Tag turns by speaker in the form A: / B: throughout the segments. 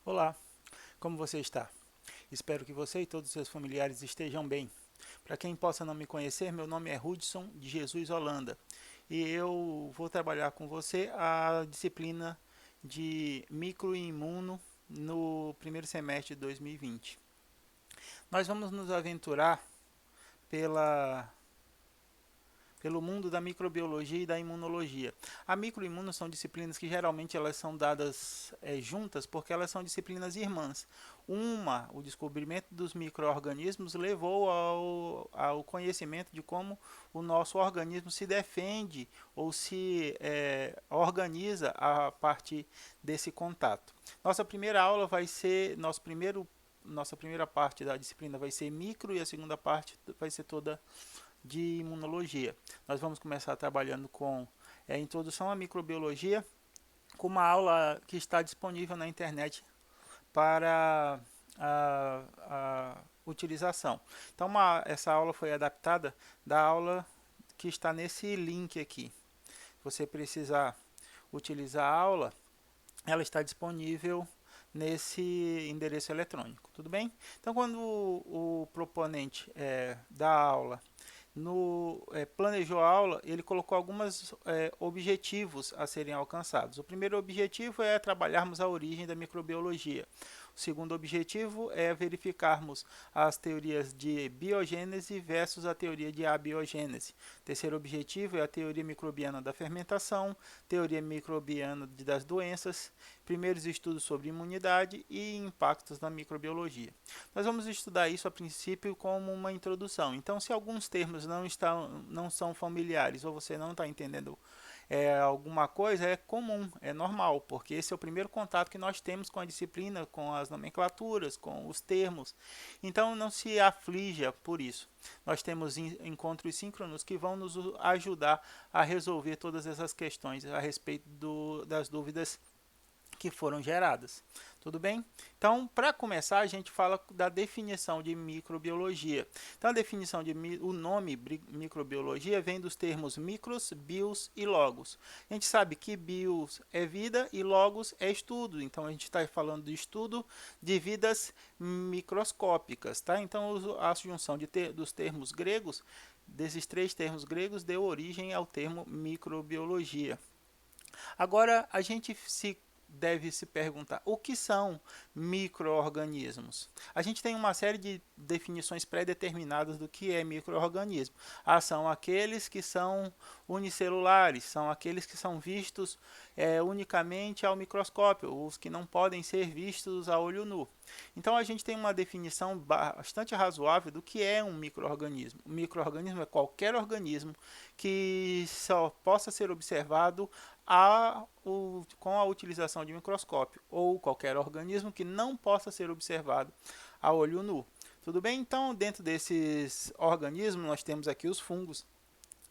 A: Olá, como você está? Espero que você e todos os seus familiares estejam bem. Para quem possa não me conhecer, meu nome é Hudson de Jesus Holanda e eu vou trabalhar com você a disciplina de microimuno no primeiro semestre de 2020. Nós vamos nos aventurar pela pelo mundo da microbiologia e da imunologia. A microimuno são disciplinas que geralmente elas são dadas juntas porque elas são disciplinas irmãs. O descobrimento dos micro-organismos levou ao conhecimento de como o nosso organismo se defende ou se organiza a partir desse contato. Nossa primeira aula vai ser, nossa primeira parte da disciplina vai ser micro e a segunda parte vai ser toda de imunologia. Nós vamos começar trabalhando com a introdução à microbiologia, com uma aula que está disponível na internet para a utilização. Então, essa aula foi adaptada da aula que está nesse link aqui. Se você precisar utilizar a aula, ela está disponível nesse endereço eletrônico, tudo bem? Então, quando o proponente da aula planejou a aula, ele colocou alguns objetivos a serem alcançados. O primeiro objetivo é trabalharmos a origem da microbiologia. O segundo objetivo é verificarmos as teorias de biogênese versus a teoria de abiogênese. O terceiro objetivo é a teoria microbiana da fermentação, teoria microbiana das doenças, primeiros estudos sobre imunidade e impactos na microbiologia. Nós vamos estudar isso a princípio como uma introdução. Então, se alguns termos não são familiares ou você não está entendendo alguma coisa, é comum, é normal, porque esse é o primeiro contato que nós temos com a disciplina, com as nomenclaturas, com os termos. Então, não se aflija por isso. Nós temos encontros síncronos que vão nos ajudar a resolver todas essas questões a respeito das dúvidas que foram geradas. Tudo bem? Então, para começar, a gente fala da definição de microbiologia. Então, a definição o nome microbiologia vem dos termos micros, bios e logos. A gente sabe que bios é vida e logos é estudo. Então, a gente está falando de estudo de vidas microscópicas, tá? Então, a junção dos termos gregos, desses três termos gregos, deu origem ao termo microbiologia. Agora, a gente deve se perguntar o que são micro-organismos. A gente tem uma série de definições pré-determinadas do que é micro-organismo. São aqueles que são unicelulares, são aqueles que são vistos unicamente ao microscópio, os que não podem ser vistos a olho nu. Então a gente tem uma definição bastante razoável do que é um micro-organismo. Um micro-organismo é qualquer organismo que só possa ser observado com a utilização de microscópio, ou qualquer organismo que não possa ser observado a olho nu. Tudo bem? Então, dentro desses organismos, nós temos aqui os fungos,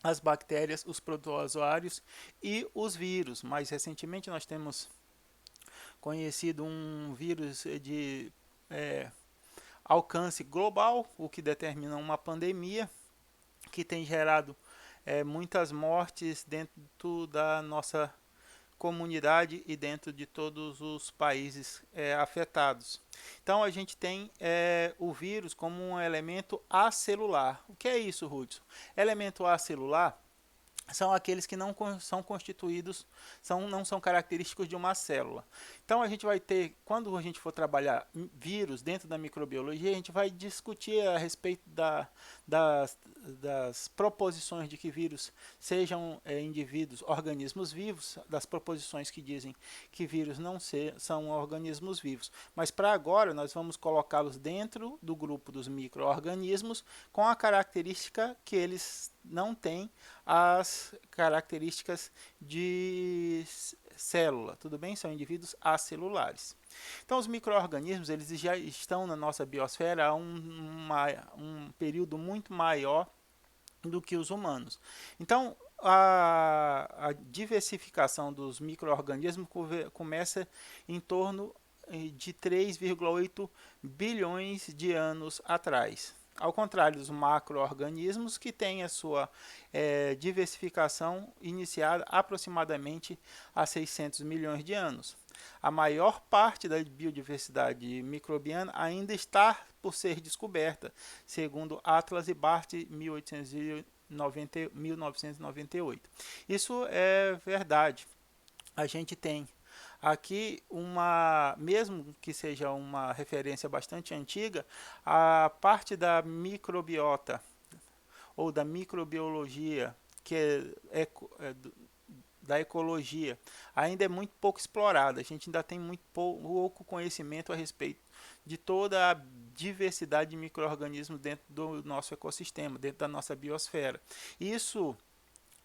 A: as bactérias, os protozoários e os vírus. Mais recentemente, nós temos conhecido um vírus de alcance global, o que determina uma pandemia que tem gerado muitas mortes dentro da nossa comunidade e dentro de todos os países afetados. Então a gente tem o vírus como um elemento acelular. O que é isso, Hudson? Elemento acelular são aqueles que não são constituídos, não são característicos de uma célula. Então a gente vai ter, quando a gente for trabalhar vírus dentro da microbiologia, a gente vai discutir a respeito das proposições de que vírus sejam indivíduos, organismos vivos, das proposições que dizem que vírus não são organismos vivos. Mas para agora nós vamos colocá-los dentro do grupo dos micro-organismos com a característica que eles não têm as características de célula, tudo bem? São indivíduos acelulares. Então, os micro-organismos eles já estão na nossa biosfera há um período muito maior do que os humanos. Então, a diversificação dos micro-organismos começa em torno de 3,8 bilhões de anos atrás. Ao contrário dos macro-organismos, que têm a sua diversificação iniciada aproximadamente há 600 milhões de anos. A maior parte da biodiversidade microbiana ainda está por ser descoberta, segundo Atlas e Bart 1998. Isso é verdade. A gente tem aqui mesmo que seja uma referência bastante antiga, a parte da microbiota ou da microbiologia, que da ecologia, ainda é muito pouco explorada. A gente ainda tem muito pouco conhecimento a respeito de toda a diversidade de micro-organismos dentro do nosso ecossistema, dentro da nossa biosfera. Isso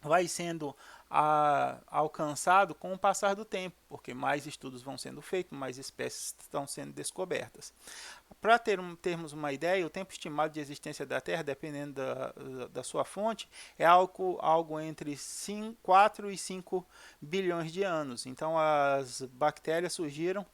A: vai sendo alcançado com o passar do tempo, porque mais estudos vão sendo feitos, mais espécies estão sendo descobertas. Para termos uma ideia, o tempo estimado de existência da Terra, dependendo da sua fonte, é algo entre 4 e 5 bilhões de anos. Então, as bactérias surgiram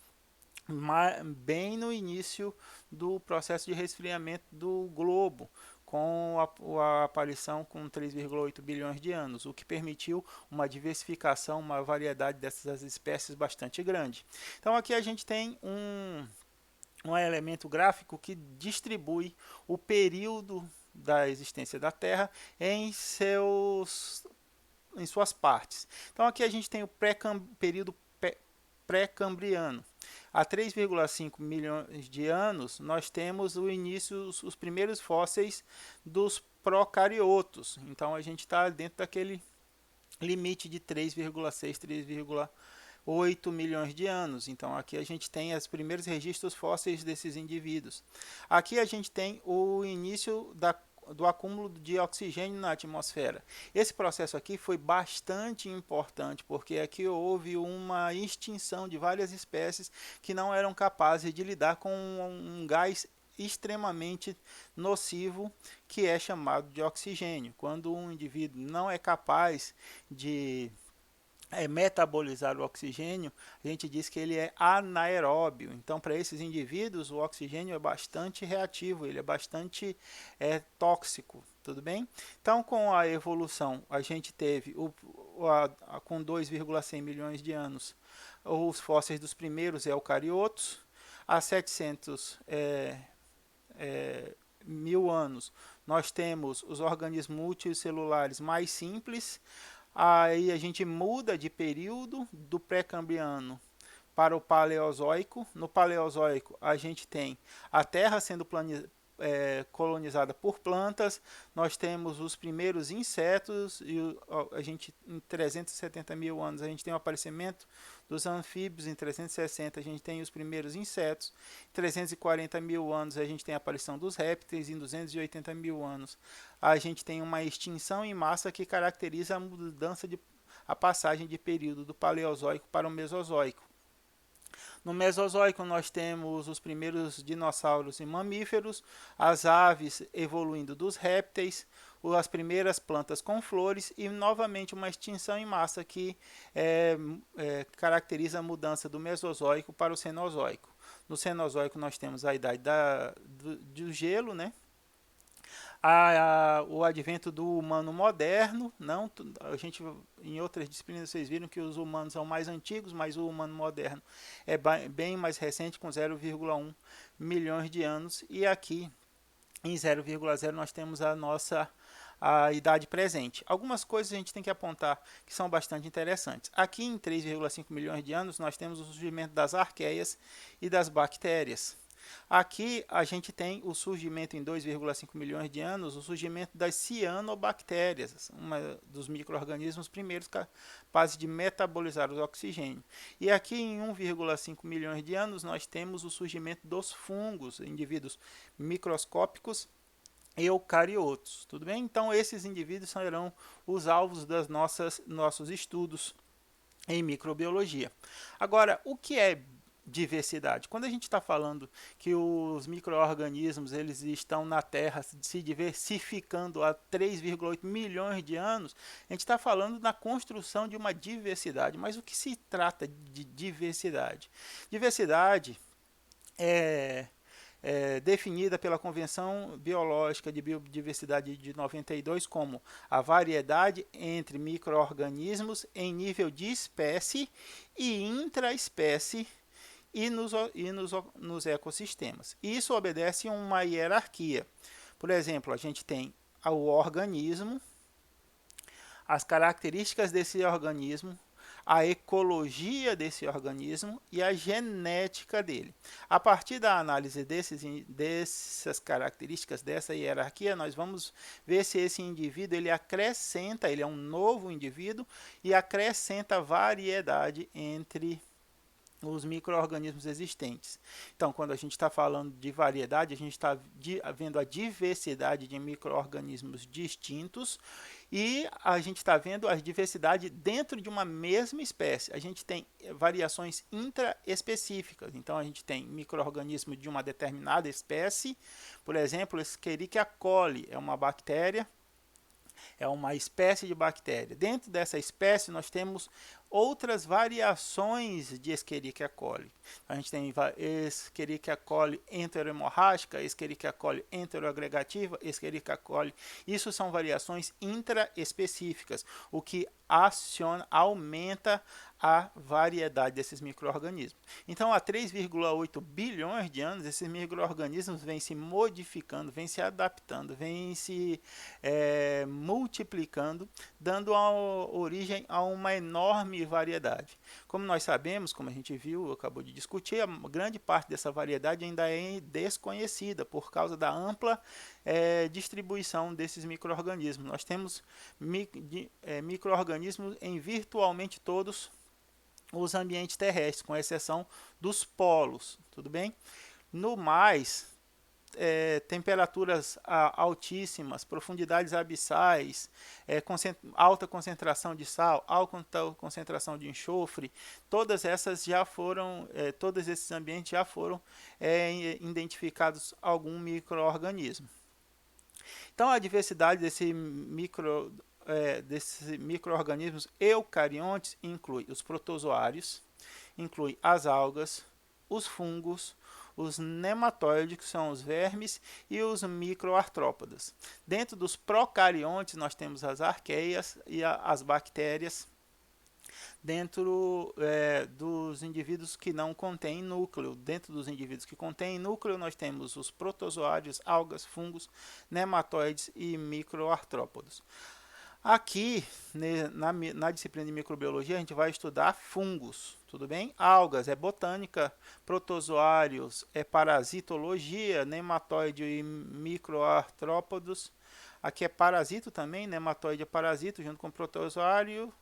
A: bem no início do processo de resfriamento do globo, com a aparição com 3,8 bilhões de anos, o que permitiu uma diversificação, uma variedade dessas espécies bastante grande. Então aqui a gente tem um elemento gráfico que distribui o período da existência da Terra em suas partes. Então aqui a gente tem o período pré-cambriano. Há 3,5 milhões de anos, nós temos o início, os primeiros fósseis dos procariotos. Então, a gente está dentro daquele limite de 3,6, 3,8 milhões de anos. Então, aqui a gente tem os primeiros registros fósseis desses indivíduos. Aqui a gente tem o início do acúmulo de oxigênio na atmosfera. Esse processo aqui foi bastante importante, porque aqui houve uma extinção de várias espécies que não eram capazes de lidar com um gás extremamente nocivo que é chamado de oxigênio. Quando um indivíduo não é capaz de metabolizar o oxigênio, a gente diz que ele é anaeróbio. Então, para esses indivíduos, o oxigênio é bastante reativo, ele é bastante tóxico, tudo bem? Então, com a evolução, a gente teve, com 2,100 milhões de anos, os fósseis dos primeiros eucariotos, há 700 mil anos, nós temos os organismos multicelulares mais simples. Aí a gente muda de período do pré-cambriano para o paleozoico. No paleozoico a gente tem a Terra sendo colonizada por plantas, nós temos os primeiros insetos, e a gente, em 370 mil anos a gente tem o aparecimento dos anfíbios, em 360 a gente tem os primeiros insetos, em 340 mil anos a gente tem a aparição dos répteis, em 280 mil anos a gente tem uma extinção em massa que caracteriza a mudança a passagem de período do paleozoico para o mesozoico. No Mesozoico nós temos os primeiros dinossauros e mamíferos, as aves evoluindo dos répteis, as primeiras plantas com flores e novamente uma extinção em massa que caracteriza a mudança do Mesozoico para o Cenozoico. No Cenozoico nós temos a idade do gelo, né? O advento do humano moderno, não, a gente em outras disciplinas vocês viram que os humanos são mais antigos, mas o humano moderno é bem mais recente, com 0,1 milhões de anos, e aqui em 0,0 nós temos a idade presente. Algumas coisas a gente tem que apontar que são bastante interessantes. Aqui em 3,5 milhões de anos nós temos o surgimento das arqueias e das bactérias. Aqui a gente tem o surgimento em 2,5 milhões de anos, o surgimento das cianobactérias, uma dos micro-organismos primeiros capazes de metabolizar o oxigênio. E aqui em 1,5 milhões de anos nós temos o surgimento dos fungos, indivíduos microscópicos eucariotos, tudo bem? Então esses indivíduos serão os alvos dos nossos estudos em microbiologia. Agora, o que é diversidade? Quando a gente está falando que os micro-organismos eles estão na Terra se diversificando há 3,8 milhões de anos, a gente está falando na construção de uma diversidade. Mas o que se trata de diversidade? Diversidade definida pela Convenção Biológica de Biodiversidade de 92 como a variedade entre micro-organismos em nível de espécie e intraespécie nos ecossistemas. Isso obedece a uma hierarquia. Por exemplo, a gente tem o organismo, as características desse organismo, a ecologia desse organismo e a genética dele. A partir da análise dessas características, dessa hierarquia, nós vamos ver se esse indivíduo ele é um novo indivíduo e acrescenta variedade entre os micro-organismos existentes. Então, quando a gente está falando de variedade, a gente está vendo a diversidade de micro-organismos distintos e a gente está vendo a diversidade dentro de uma mesma espécie. A gente tem variações intraespecíficas. Então, a gente tem micro-organismos de uma determinada espécie. Por exemplo, Escherichia coli é uma bactéria, é uma espécie de bactéria. Dentro dessa espécie, nós temos outras variações de Escherichia coli. A gente tem Escherichia coli enterohemorrágica, Escherichia coli enteroagregativa, Escherichia coli. Isso são variações intraespecíficas, o que aumenta a variedade desses micro-organismos. Então, há 3,8 bilhões de anos, esses micro-organismos vêm se modificando, vêm se adaptando, vêm se multiplicando, dando origem a uma enorme variedade. Como nós sabemos, como a gente viu, acabou de discutir, a grande parte dessa variedade ainda é desconhecida por causa da ampla distribuição desses micro-organismos. Nós temos micro-organismos em virtualmente todos os ambientes terrestres, com exceção dos polos, tudo bem? No mais, temperaturas altíssimas, profundidades abissais, alta concentração de sal, alta concentração de enxofre, todos esses ambientes já foram identificados algum micro-organismo. Então, a diversidade desses micro-organismos eucariontes inclui os protozoários, inclui as algas, os fungos, os nematóides, que são os vermes, e os microartrópodas. Dentro dos procariontes, nós temos as arqueias e as bactérias. Dentro dos indivíduos que não contêm núcleo. Dentro dos indivíduos que contêm núcleo, nós temos os protozoários, algas, fungos, nematóides e microartrópodos. Aqui, na disciplina de microbiologia, a gente vai estudar fungos, tudo bem? Algas é botânica, protozoários é parasitologia, nematóide e microartrópodos. Aqui é parasito também, nematóide é parasito junto com protozoário.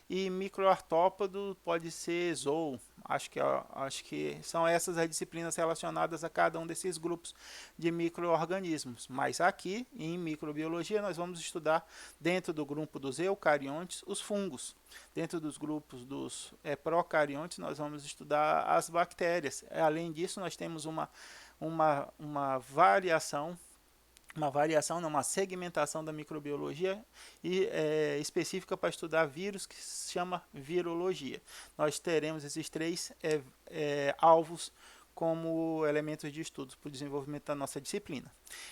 A: E microartrópodo pode ser zoo. Acho que são essas as disciplinas relacionadas a cada um desses grupos de micro-organismos. Mas aqui, em microbiologia, nós vamos estudar, dentro do grupo dos eucariontes, os fungos. Dentro dos grupos dos procariontes, nós vamos estudar as bactérias. Além disso, nós temos uma variação, uma segmentação da microbiologia específica para estudar vírus, que se chama virologia. Nós teremos esses três alvos como elementos de estudos para o desenvolvimento da nossa disciplina.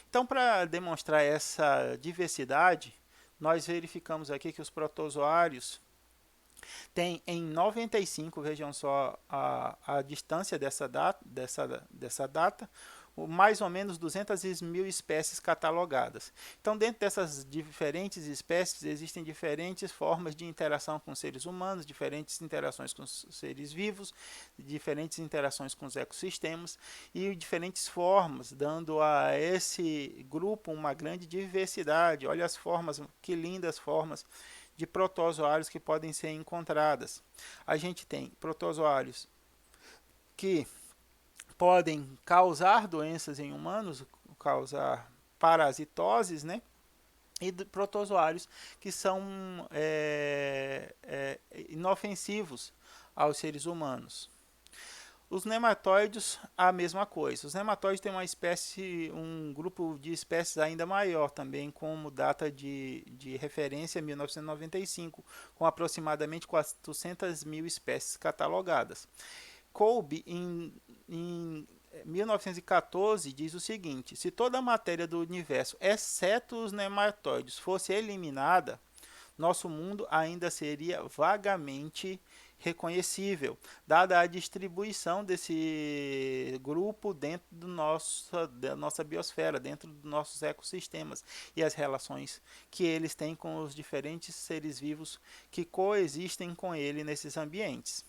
A: Então, para demonstrar essa diversidade, nós verificamos aqui que os protozoários têm em 95, vejam só a distância dessa data, mais ou menos 200 mil espécies catalogadas. Então, dentro dessas diferentes espécies, existem diferentes formas de interação com seres humanos, diferentes interações com seres vivos, diferentes interações com os ecossistemas e diferentes formas, dando a esse grupo uma grande diversidade. Olha as formas, que lindas formas de protozoários que podem ser encontradas. A gente tem protozoários que podem causar doenças em humanos, causar parasitoses, né? E protozoários que são inofensivos aos seres humanos. Os nematóides, a mesma coisa. Os nematóides têm um grupo de espécies ainda maior também, como data de referência 1995, com aproximadamente 400 mil espécies catalogadas. Coube em 1914 diz o seguinte: se toda a matéria do universo, exceto os nematóides, fosse eliminada, nosso mundo ainda seria vagamente reconhecível, dada a distribuição desse grupo dentro da nossa biosfera, dentro dos nossos ecossistemas e as relações que eles têm com os diferentes seres vivos que coexistem com ele nesses ambientes.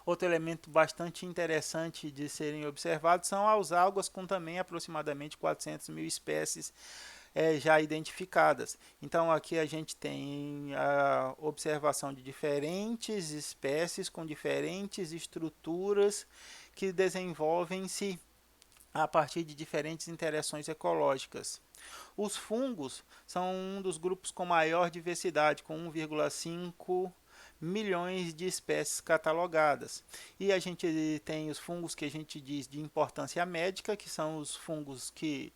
A: Outro elemento bastante interessante de serem observados são as algas, com também aproximadamente 400 mil espécies já identificadas. Então aqui a gente tem a observação de diferentes espécies com diferentes estruturas que desenvolvem-se a partir de diferentes interações ecológicas. Os fungos são um dos grupos com maior diversidade, com 1,5 milhões de espécies catalogadas. E a gente tem os fungos que a gente diz de importância médica, que são os fungos que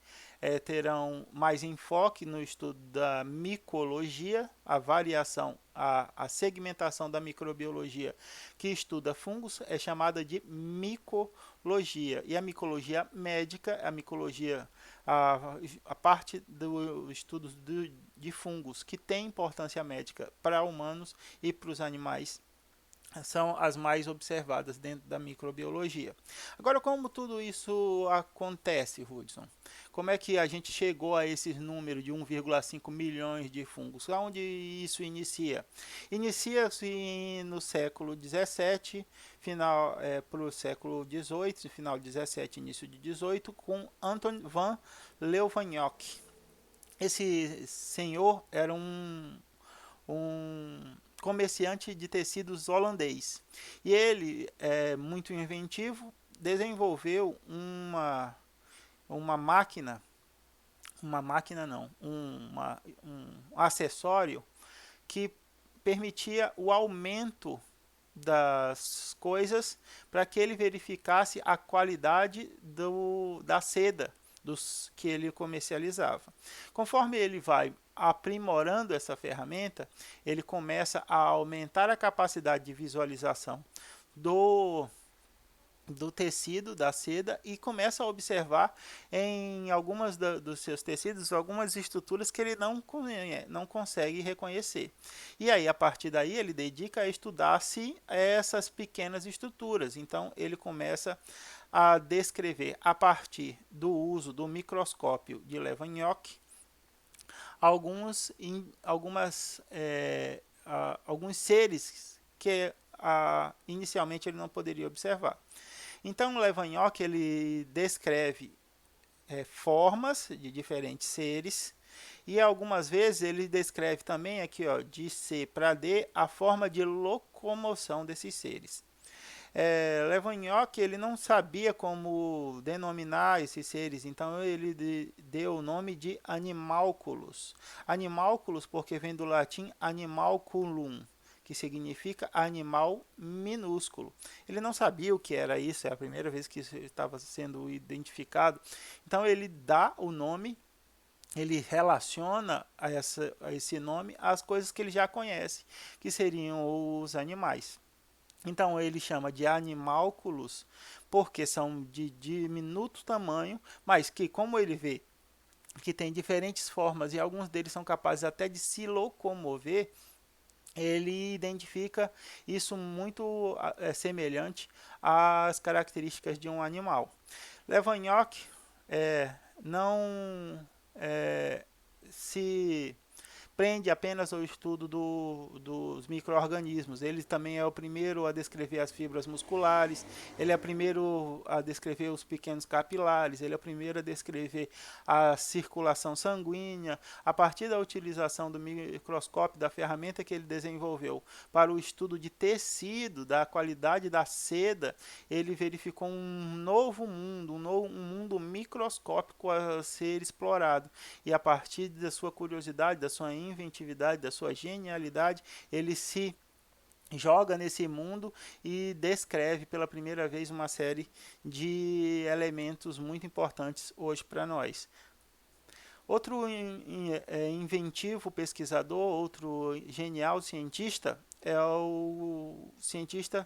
A: terão mais enfoque no estudo da micologia, a variação, a segmentação da microbiologia que estuda fungos é chamada de micologia. E a micologia médica, a micologia, a parte do estudo de fungos que tem importância médica para humanos e para os animais, são as mais observadas dentro da microbiologia. Agora, como tudo isso acontece, Hudson? Como é que a gente chegou a esse número de 1,5 milhões de fungos? Onde isso inicia? Inicia-se no século 17, final para o século 18, final 17, início de 18, com Anton van Leeuwenhoek. Esse senhor era um comerciante de tecidos holandês. E ele, muito inventivo, desenvolveu uma máquina, um acessório que permitia o aumento das coisas para que ele verificasse a qualidade da seda dos que ele comercializava. Conforme ele vai aprimorando essa ferramenta, ele começa a aumentar a capacidade de visualização do tecido, da seda, e começa a observar em algumas dos seus tecidos algumas estruturas que ele não consegue reconhecer. E aí, a partir daí, ele dedica a estudar-se essas pequenas estruturas. Então, ele começa a descrever, a partir do uso do microscópio de Leeuwenhoek, alguns seres que inicialmente ele não poderia observar. Então, Leeuwenhoek ele descreve formas de diferentes seres, e algumas vezes ele descreve também aqui, ó, de C para D, a forma de locomoção desses seres. Leeuwenhoek ele não sabia como denominar esses seres, então ele deu o nome de animalculos. Animalculos porque vem do latim animalculum, que significa animal minúsculo. Ele não sabia o que era isso, é a primeira vez que isso estava sendo identificado. Então ele dá o nome, ele relaciona a esse nome as coisas que ele já conhece, que seriam os animais. Então ele chama de animalculos porque são de diminuto tamanho, mas que, como ele vê que tem diferentes formas e alguns deles são capazes até de se locomover, ele identifica isso muito semelhante às características de um animal. Leeuwenhoek não se prende apenas ao estudo dos micro-organismos. Ele também é o primeiro a descrever as fibras musculares, ele é o primeiro a descrever os pequenos capilares, ele é o primeiro a descrever a circulação sanguínea, a partir da utilização do microscópio, da ferramenta que ele desenvolveu para o estudo de tecido, da qualidade da seda, ele verificou um novo mundo, um mundo microscópico a ser explorado. E a partir da sua curiosidade, da sua inventividade, da sua genialidade, ele se joga nesse mundo e descreve pela primeira vez uma série de elementos muito importantes hoje para nós. Outro inventivo pesquisador, outro genial cientista é o cientista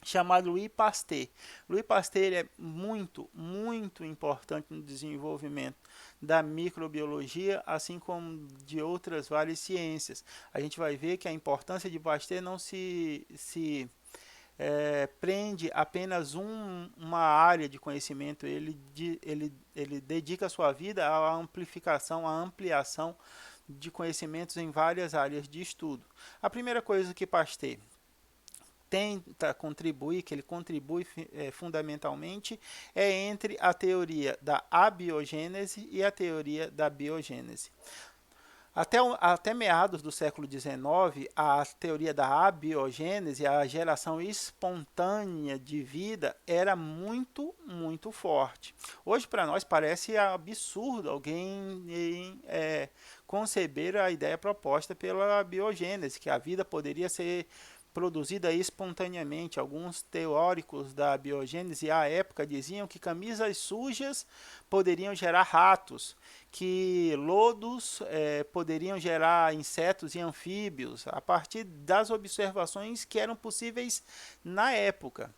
A: chamado Louis Pasteur. Louis Pasteur ele é muito importante no desenvolvimento da microbiologia, assim como de outras várias ciências. A gente vai ver que a importância de Pasteur não se prende apenas uma área de conhecimento, ele dedica a sua vida à amplificação, à ampliação de conhecimentos em várias áreas de estudo. A primeira coisa que Pasteur tenta contribuir, que ele contribui fundamentalmente, é entre a teoria da abiogênese e a teoria da biogênese. Até meados do século XIX, a teoria da abiogênese, a geração espontânea de vida, era muito forte. Hoje, para nós, parece absurdo alguém conceber a ideia proposta pela biogênese, que a vida poderia ser produzida espontaneamente. Alguns teóricos da biogênese à época diziam que camisas sujas poderiam gerar ratos, que lodos poderiam gerar insetos e anfíbios, a partir das observações que eram possíveis na época.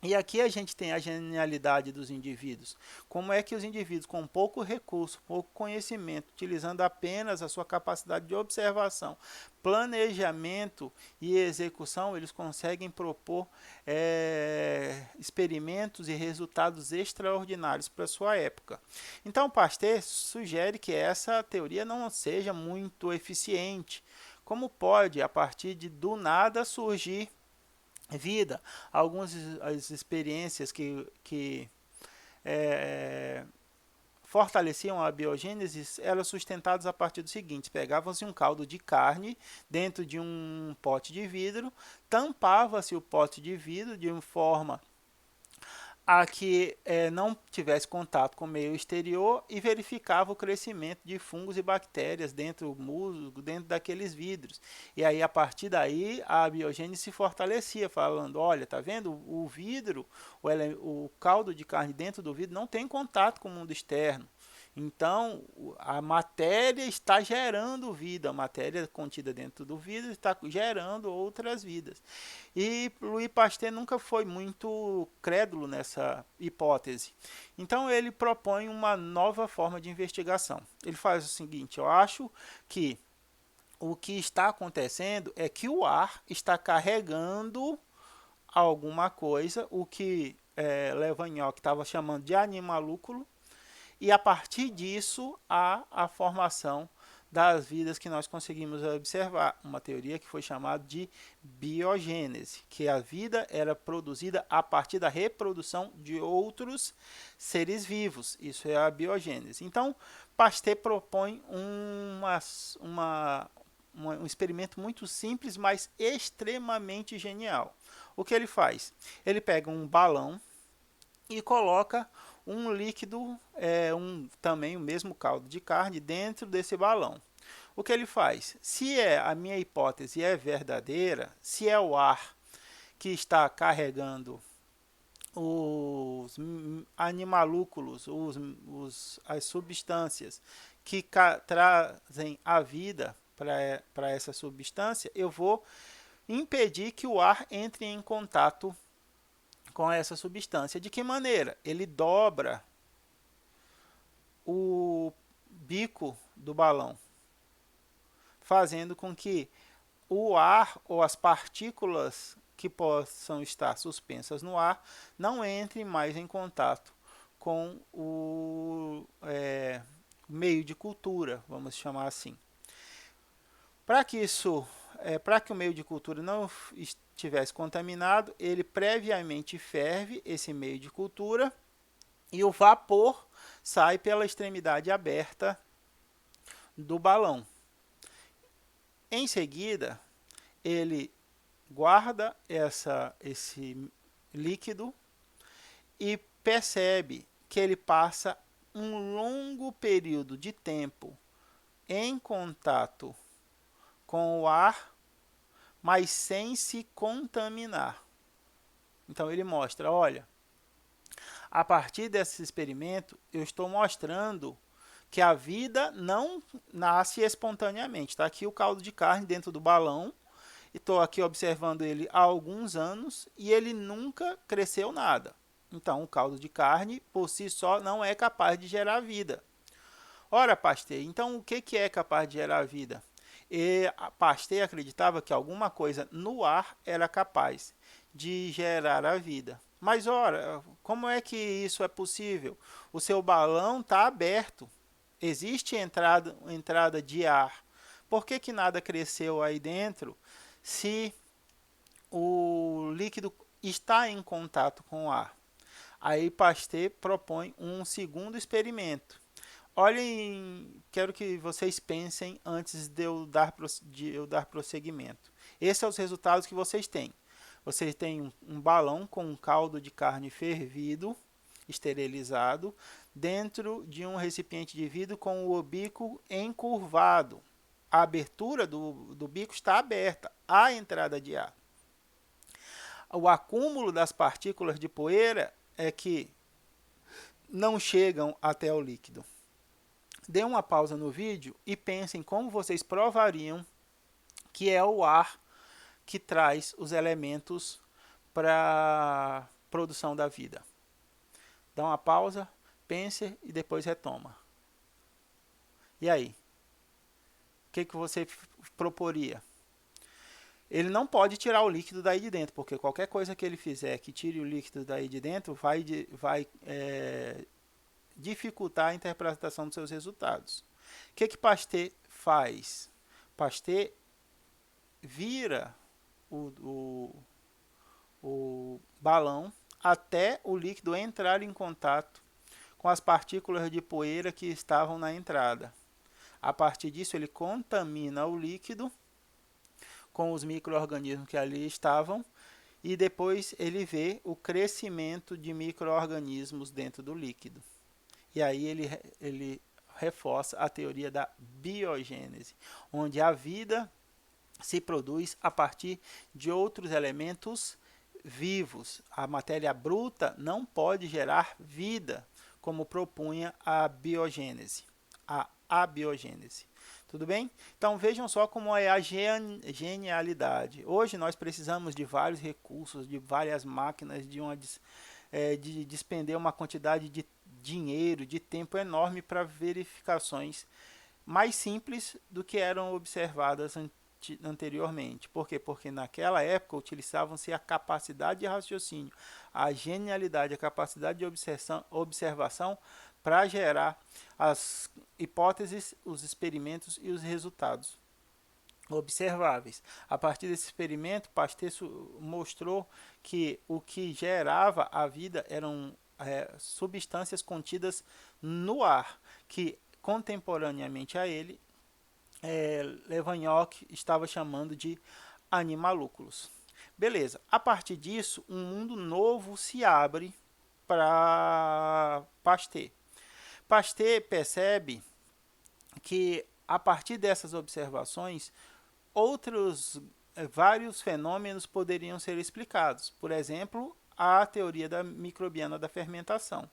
A: E aqui a gente tem a genialidade dos indivíduos. Como é que os indivíduos com pouco recurso, pouco conhecimento, utilizando apenas a sua capacidade de observação, planejamento e execução, eles conseguem propor experimentos e resultados extraordinários para a sua época. Então, Pasteur sugere que essa teoria não seja muito eficiente. Como pode, a partir de do nada, surgir vida? Algumas as experiências que fortaleciam a biogênese eram sustentadas a partir do seguinte: pegavam-se um caldo de carne dentro de um pote de vidro, tampava-se o pote de vidro de uma forma a que não tivesse contato com o meio exterior e verificava o crescimento de fungos e bactérias dentro do musgo, dentro daqueles vidros. E aí, a partir daí, a biogênese se fortalecia, falando: olha, tá vendo? O vidro, o caldo de carne dentro do vidro não tem contato com o mundo externo. Então, a matéria está gerando vida, a matéria contida dentro do vidro está gerando outras vidas. E Louis Pasteur nunca foi muito crédulo nessa hipótese. Então, ele propõe uma nova forma de investigação. Ele faz o seguinte: eu acho que o que está acontecendo é que o ar está carregando alguma coisa, o que Levanhoc estava chamando de animalúculo, e a partir disso há a formação das vidas que nós conseguimos observar. Uma teoria que foi chamada de biogênese, que a vida era produzida a partir da reprodução de outros seres vivos. Isso é a biogênese. Então, Pasteur propõe um experimento muito simples, mas extremamente genial. O que ele faz? Ele pega um balão e coloca um líquido, também o mesmo caldo de carne, dentro desse balão. O que ele faz? Se a minha hipótese é verdadeira, se é o ar que está carregando os animalúculos, as substâncias que trazem a vida para essa substância, eu vou impedir que o ar entre em contato com essa substância. De que maneira? Ele dobra o bico do balão, fazendo com que o ar ou as partículas que possam estar suspensas no ar não entrem mais em contato com o meio de cultura, vamos chamar assim. Para que o meio de cultura não estivesse contaminado, ele previamente ferve esse meio de cultura e o vapor sai pela extremidade aberta do balão. Em seguida, ele guarda esse líquido e percebe que ele passa um longo período de tempo em contato com o ar, mas sem se contaminar. Então ele mostra: olha, a partir desse experimento eu estou mostrando que a vida não nasce espontaneamente. Está aqui o caldo de carne dentro do balão Estou aqui observando ele há alguns anos e ele nunca cresceu nada. Então, o caldo de carne, por si só, não é capaz de gerar vida. Ora, Pasteur, então o que é capaz de gerar vida? E Pasteur acreditava que alguma coisa no ar era capaz de gerar a vida. Mas, ora, como é que isso é possível? O seu balão está aberto. Existe entrada de ar. Por que nada cresceu aí dentro se o líquido está em contato com o ar? Aí Pasteur propõe um segundo experimento. Olhem, quero que vocês pensem antes de eu dar prosseguimento. Esses são os resultados que vocês têm. Vocês têm um balão com um caldo de carne fervido, esterilizado, dentro de um recipiente de vidro com o bico encurvado. A abertura do bico está aberta, há entrada de ar. O acúmulo das partículas de poeira é que não chegam até o líquido. Dê uma pausa no vídeo e pensem como vocês provariam que é o ar que traz os elementos para a produção da vida. Dá uma pausa, pense e depois retoma. E aí? O que você proporia? Ele não pode tirar o líquido daí de dentro, porque qualquer coisa que ele fizer que tire o líquido daí de dentro vai dificultar a interpretação dos seus resultados. O que Pasteur faz? Pasteur vira o balão até o líquido entrar em contato com as partículas de poeira que estavam na entrada. A partir disso, ele contamina o líquido com os micro-organismos que ali estavam e depois ele vê o crescimento de micro-organismos dentro do líquido. E aí ele reforça a teoria da biogênese, onde a vida se produz a partir de outros elementos vivos. A matéria bruta não pode gerar vida, como propunha a biogênese, a abiogênese. Tudo bem? Então vejam só como é a genialidade. Hoje nós precisamos de vários recursos, de várias máquinas, de despender uma quantidade de dinheiro, de tempo enorme para verificações mais simples do que eram observadas anteriormente. Por quê? Porque naquela época utilizavam-se a capacidade de raciocínio, a genialidade, a capacidade de observação para gerar as hipóteses, os experimentos e os resultados observáveis. A partir desse experimento, Pasteur mostrou que o que gerava a vida eram substâncias contidas no ar, que contemporaneamente a ele, Leeuwenhoek estava chamando de animalúculos. Beleza, a partir disso, um mundo novo se abre para Pasteur. Pasteur percebe que a partir dessas observações, vários fenômenos poderiam ser explicados. Por exemplo, a teoria da microbiana da fermentação.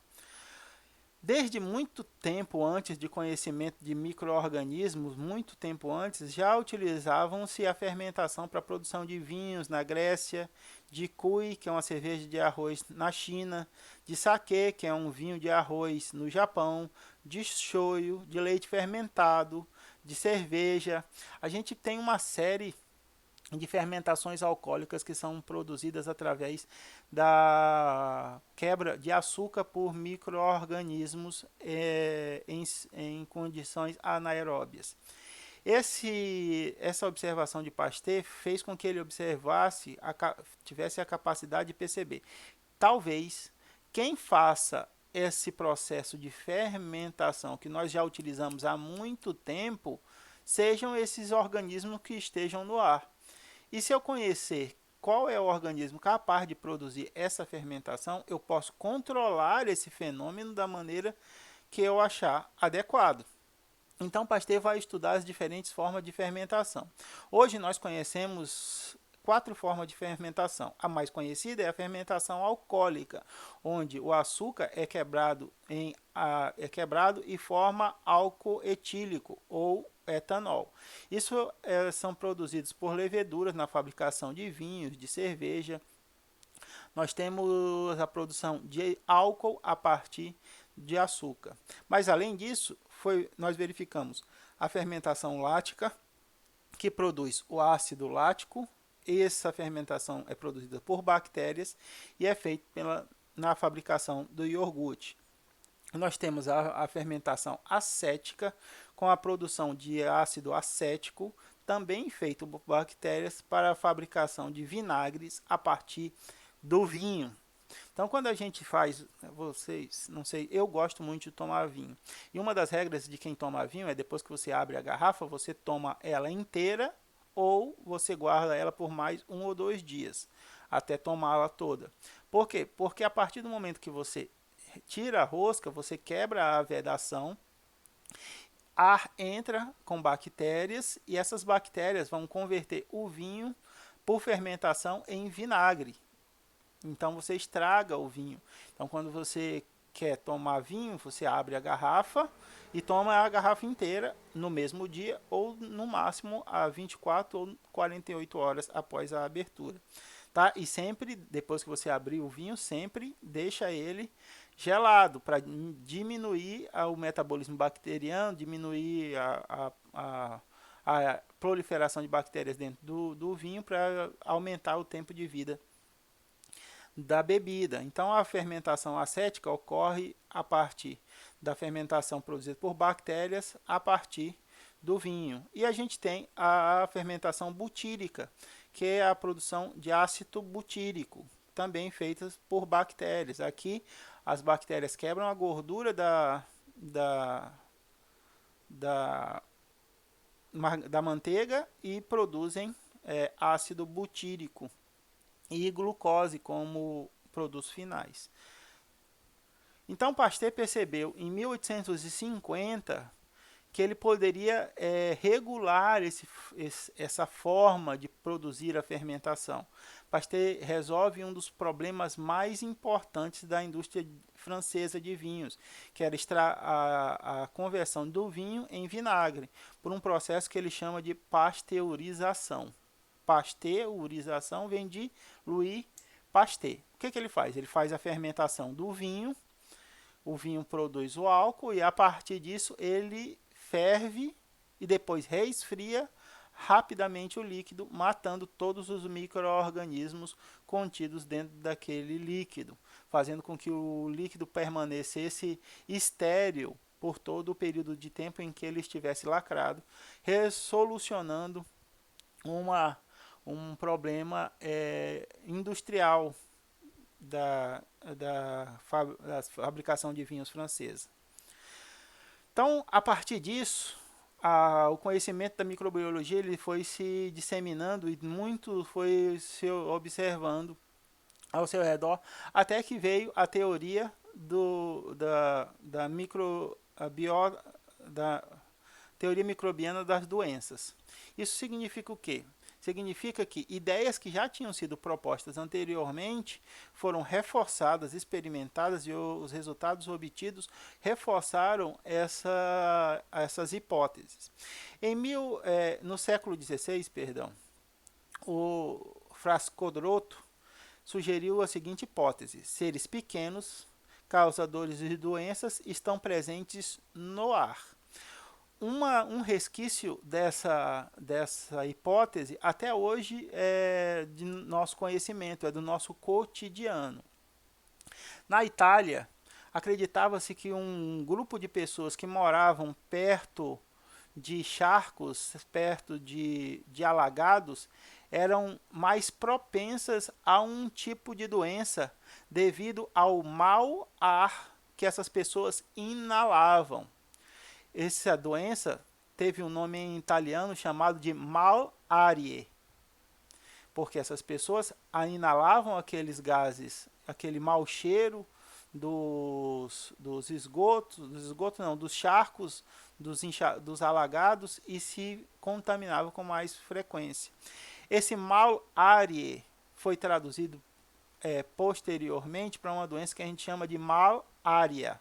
A: Desde muito tempo antes de conhecimento de micro-organismos, muito tempo antes, já utilizavam-se a fermentação para a produção de vinhos na Grécia, de Kui, que é uma cerveja de arroz na China, de Sake, que é um vinho de arroz no Japão, de shoyu, de leite fermentado, de cerveja. A gente tem uma série de fermentações alcoólicas que são produzidas através da quebra de açúcar por micro-organismos em condições anaeróbias. Essa observação de Pasteur fez com que ele tivesse a capacidade de perceber. Talvez quem faça esse processo de fermentação que nós já utilizamos há muito tempo sejam esses organismos que estejam no ar. E se eu conhecer qual é o organismo capaz de produzir essa fermentação, eu posso controlar esse fenômeno da maneira que eu achar adequado. Então, Pasteur vai estudar as diferentes formas de fermentação. Hoje nós conhecemos 4 formas de fermentação. A mais conhecida é a fermentação alcoólica, onde o açúcar é quebrado e forma álcool etílico ou etanol. Isso são produzidos por leveduras na fabricação de vinhos, de cerveja. Nós temos a produção de álcool a partir de açúcar. Mas além disso, nós verificamos a fermentação lática, que produz o ácido lático. Essa fermentação é produzida por bactérias e é feita na fabricação do iogurte. Nós temos a fermentação acética, com a produção de ácido acético, também feito por bactérias, para a fabricação de vinagres a partir do vinho. Então, quando a gente faz, não sei, eu gosto muito de tomar vinho. E uma das regras de quem toma vinho é, depois que você abre a garrafa, você toma ela inteira ou você guarda ela por mais 1 ou 2 dias, até tomá-la toda. Por quê? Porque a partir do momento que você tira a rosca, você quebra a vedação, ar entra com bactérias e essas bactérias vão converter o vinho, por fermentação, em vinagre. Então você estraga o vinho. Então quando você quer tomar vinho, você abre a garrafa e toma a garrafa inteira no mesmo dia ou no máximo a 24 ou 48 horas após a abertura. Tá? E sempre, depois que você abrir o vinho, sempre deixa ele gelado para diminuir o metabolismo bacteriano, diminuir a proliferação de bactérias dentro do vinho, para aumentar o tempo de vida da bebida. Então a fermentação acética ocorre a partir da fermentação produzida por bactérias a partir do vinho. E a gente tem a fermentação butírica, que é a produção de ácido butírico, também feita por bactérias. Aqui as bactérias quebram a gordura da manteiga e produzem ácido butírico e glucose como produtos finais. Então Pasteur percebeu em 1850 que ele poderia regular essa forma de produzir a fermentação. Pasteur resolve um dos problemas mais importantes da indústria francesa de vinhos, que era a conversão do vinho em vinagre, por um processo que ele chama de pasteurização. Pasteurização vem de Louis Pasteur. O que ele faz? Ele faz a fermentação do vinho, o vinho produz o álcool e a partir disso ele ferve e depois reesfria rapidamente o líquido, matando todos os micro-organismos contidos dentro daquele líquido, fazendo com que o líquido permanecesse estéril por todo o período de tempo em que ele estivesse lacrado, resolucionando um problema industrial da fabricação de vinhos francesa. Então, a partir disso, o conhecimento da microbiologia ele foi se disseminando e muito foi se observando ao seu redor, até que veio a teoria da teoria microbiana das doenças. Isso significa o quê? Significa que ideias que já tinham sido propostas anteriormente foram reforçadas, experimentadas, e os resultados obtidos reforçaram essas hipóteses. No século XVI, o Frascodroto sugeriu a seguinte hipótese: seres pequenos, causadores de doenças, estão presentes no ar. Um resquício dessa hipótese até hoje é de nosso conhecimento, é do nosso cotidiano. Na Itália, acreditava-se que um grupo de pessoas que moravam perto de charcos, perto de alagados, eram mais propensas a um tipo de doença devido ao mau ar que essas pessoas inalavam. Essa doença teve um nome em italiano chamado de malaria, porque essas pessoas inalavam aqueles gases, aquele mau cheiro dos charcos, dos alagados, e se contaminavam com mais frequência. Esse malaria foi traduzido posteriormente para uma doença que a gente chama de malária.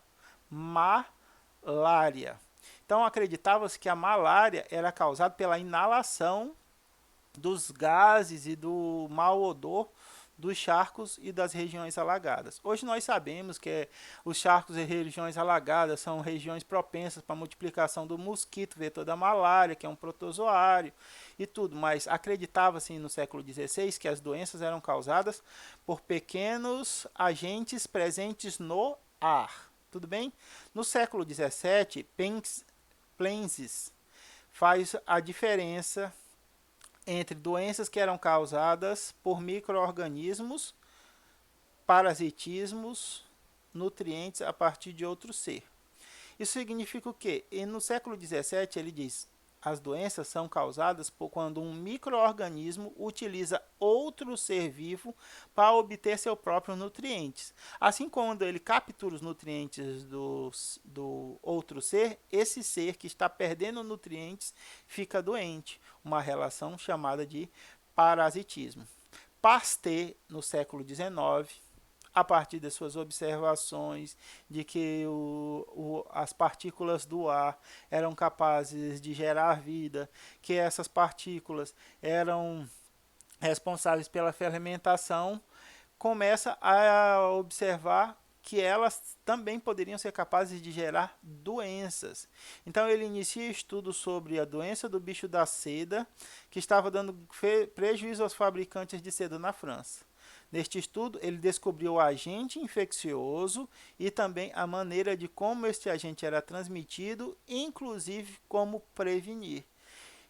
A: Malária. Então acreditava-se que a malária era causada pela inalação dos gases e do mau odor dos charcos e das regiões alagadas. Hoje nós sabemos que os charcos e regiões alagadas são regiões propensas para a multiplicação do mosquito vetor da malária, que é um protozoário e tudo, mas acreditava-se no século XVI que as doenças eram causadas por pequenos agentes presentes no ar. Tudo bem? No século XVII, Plenses faz a diferença entre doenças que eram causadas por micro-organismos, parasitismos, nutrientes a partir de outro ser. Isso significa o quê? E no século XVII ele diz: as doenças são causadas por quando um micro-organismo utiliza outro ser vivo para obter seus próprios nutrientes. Assim, quando ele captura os nutrientes do outro ser, esse ser que está perdendo nutrientes fica doente. Uma relação chamada de parasitismo. Pasteur, no século XIX, a partir das suas observações de que as partículas do ar eram capazes de gerar vida, que essas partículas eram responsáveis pela fermentação, começa a observar que elas também poderiam ser capazes de gerar doenças. Então ele inicia estudos sobre a doença do bicho da seda, que estava dando prejuízo aos fabricantes de seda na França. Neste estudo, ele descobriu o agente infeccioso e também a maneira de como este agente era transmitido, inclusive como prevenir.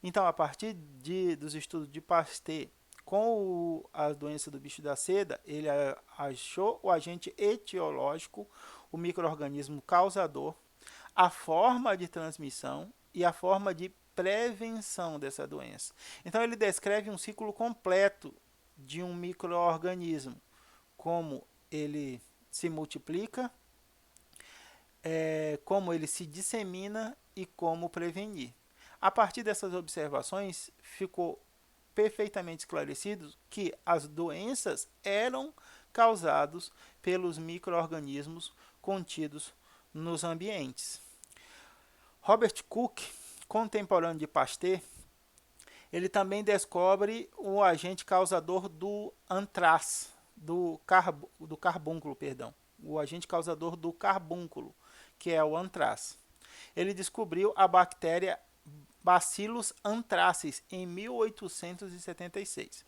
A: Então, a partir dos estudos de Pasteur com a doença do bicho da seda, ele achou o agente etiológico, o micro-organismo causador, a forma de transmissão e a forma de prevenção dessa doença. Então, ele descreve um ciclo completo de um micro-organismo, como ele se multiplica, como ele se dissemina e como prevenir. A partir dessas observações, ficou perfeitamente esclarecido que as doenças eram causadas pelos micro-organismos contidos nos ambientes. Robert Koch, contemporâneo de Pasteur, ele também descobre o agente causador do antrás, do carbúnculo, o agente causador do carbúnculo, que é o antrás. Ele descobriu a bactéria Bacillus anthracis em 1876.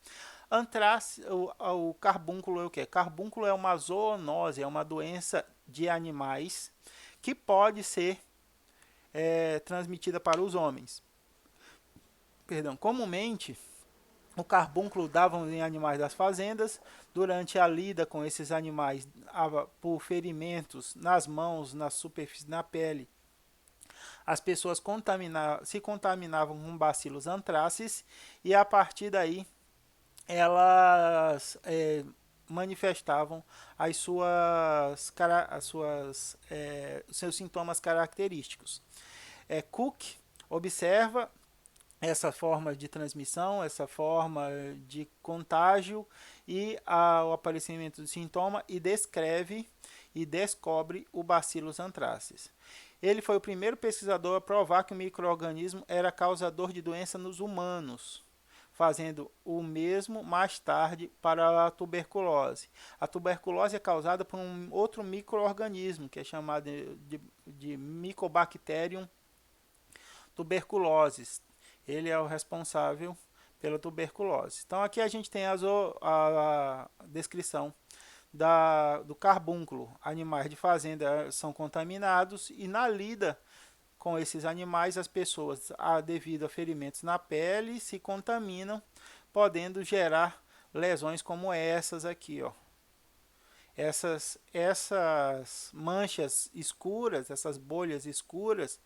A: O carbúnculo é o que? Carbúnculo é uma zoonose, é uma doença de animais que pode ser transmitida para os homens. Comumente, o carbúnculo davam em animais das fazendas. Durante a lida com esses animais, por ferimentos nas mãos, na superfície, na pele, as pessoas se contaminavam com Bacillus anthracis e a partir daí elas manifestavam seus sintomas característicos. Cook observa essa forma de transmissão, essa forma de contágio e o aparecimento do sintoma e descreve e descobre o Bacillus anthracis. Ele foi o primeiro pesquisador a provar que o micro-organismo era causador de doença nos humanos, fazendo o mesmo mais tarde para a tuberculose. A tuberculose é causada por um outro micro-organismo, que é chamado de Mycobacterium tuberculosis. Ele é o responsável pela tuberculose. Então aqui a gente tem a descrição do carbúnculo. Animais de fazenda são contaminados e na lida com esses animais as pessoas, devido a ferimentos na pele, se contaminam, podendo gerar lesões como essas aqui, ó. Essas manchas escuras, essas bolhas escuras,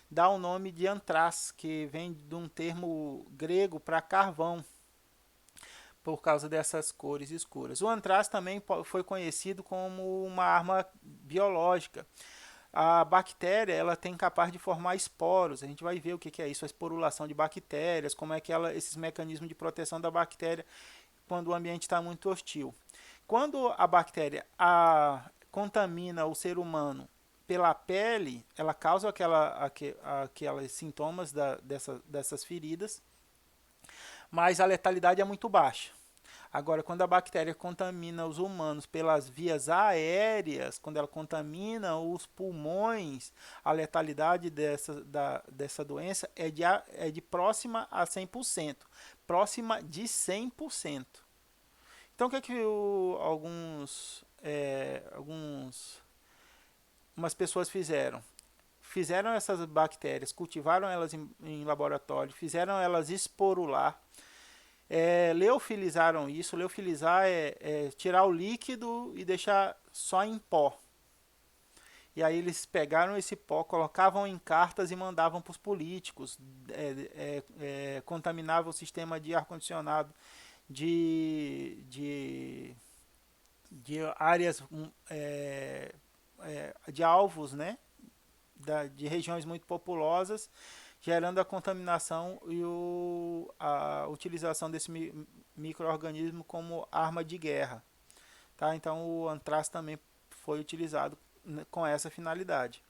A: dá o nome de antrás, que vem de um termo grego para carvão, por causa dessas cores escuras. O antrás também foi conhecido como uma arma biológica. A bactéria, ela tem capaz de formar esporos. A gente vai ver o que é isso, a esporulação de bactérias, como é que esses mecanismos de proteção da bactéria quando o ambiente está muito hostil. Quando a bactéria contamina o ser humano pela pele, ela causa aquelas sintomas dessas feridas, mas a letalidade é muito baixa. Agora, quando a bactéria contamina os humanos pelas vias aéreas, quando ela contamina os pulmões, a letalidade dessa doença é de próxima a 100%. Próxima de 100%. Então, o que é que umas pessoas fizeram? Fizeram essas bactérias, cultivaram elas em laboratório, fizeram elas esporular, leofilizaram isso. Leofilizar é tirar o líquido e deixar só em pó. E aí eles pegaram esse pó, colocavam em cartas e mandavam para os políticos, contaminavam o sistema de ar-condicionado de áreas, de alvos, né? De regiões muito populosas, gerando a contaminação e a utilização desse micro-organismo como arma de guerra. Tá? Então o antrax também foi utilizado com essa finalidade.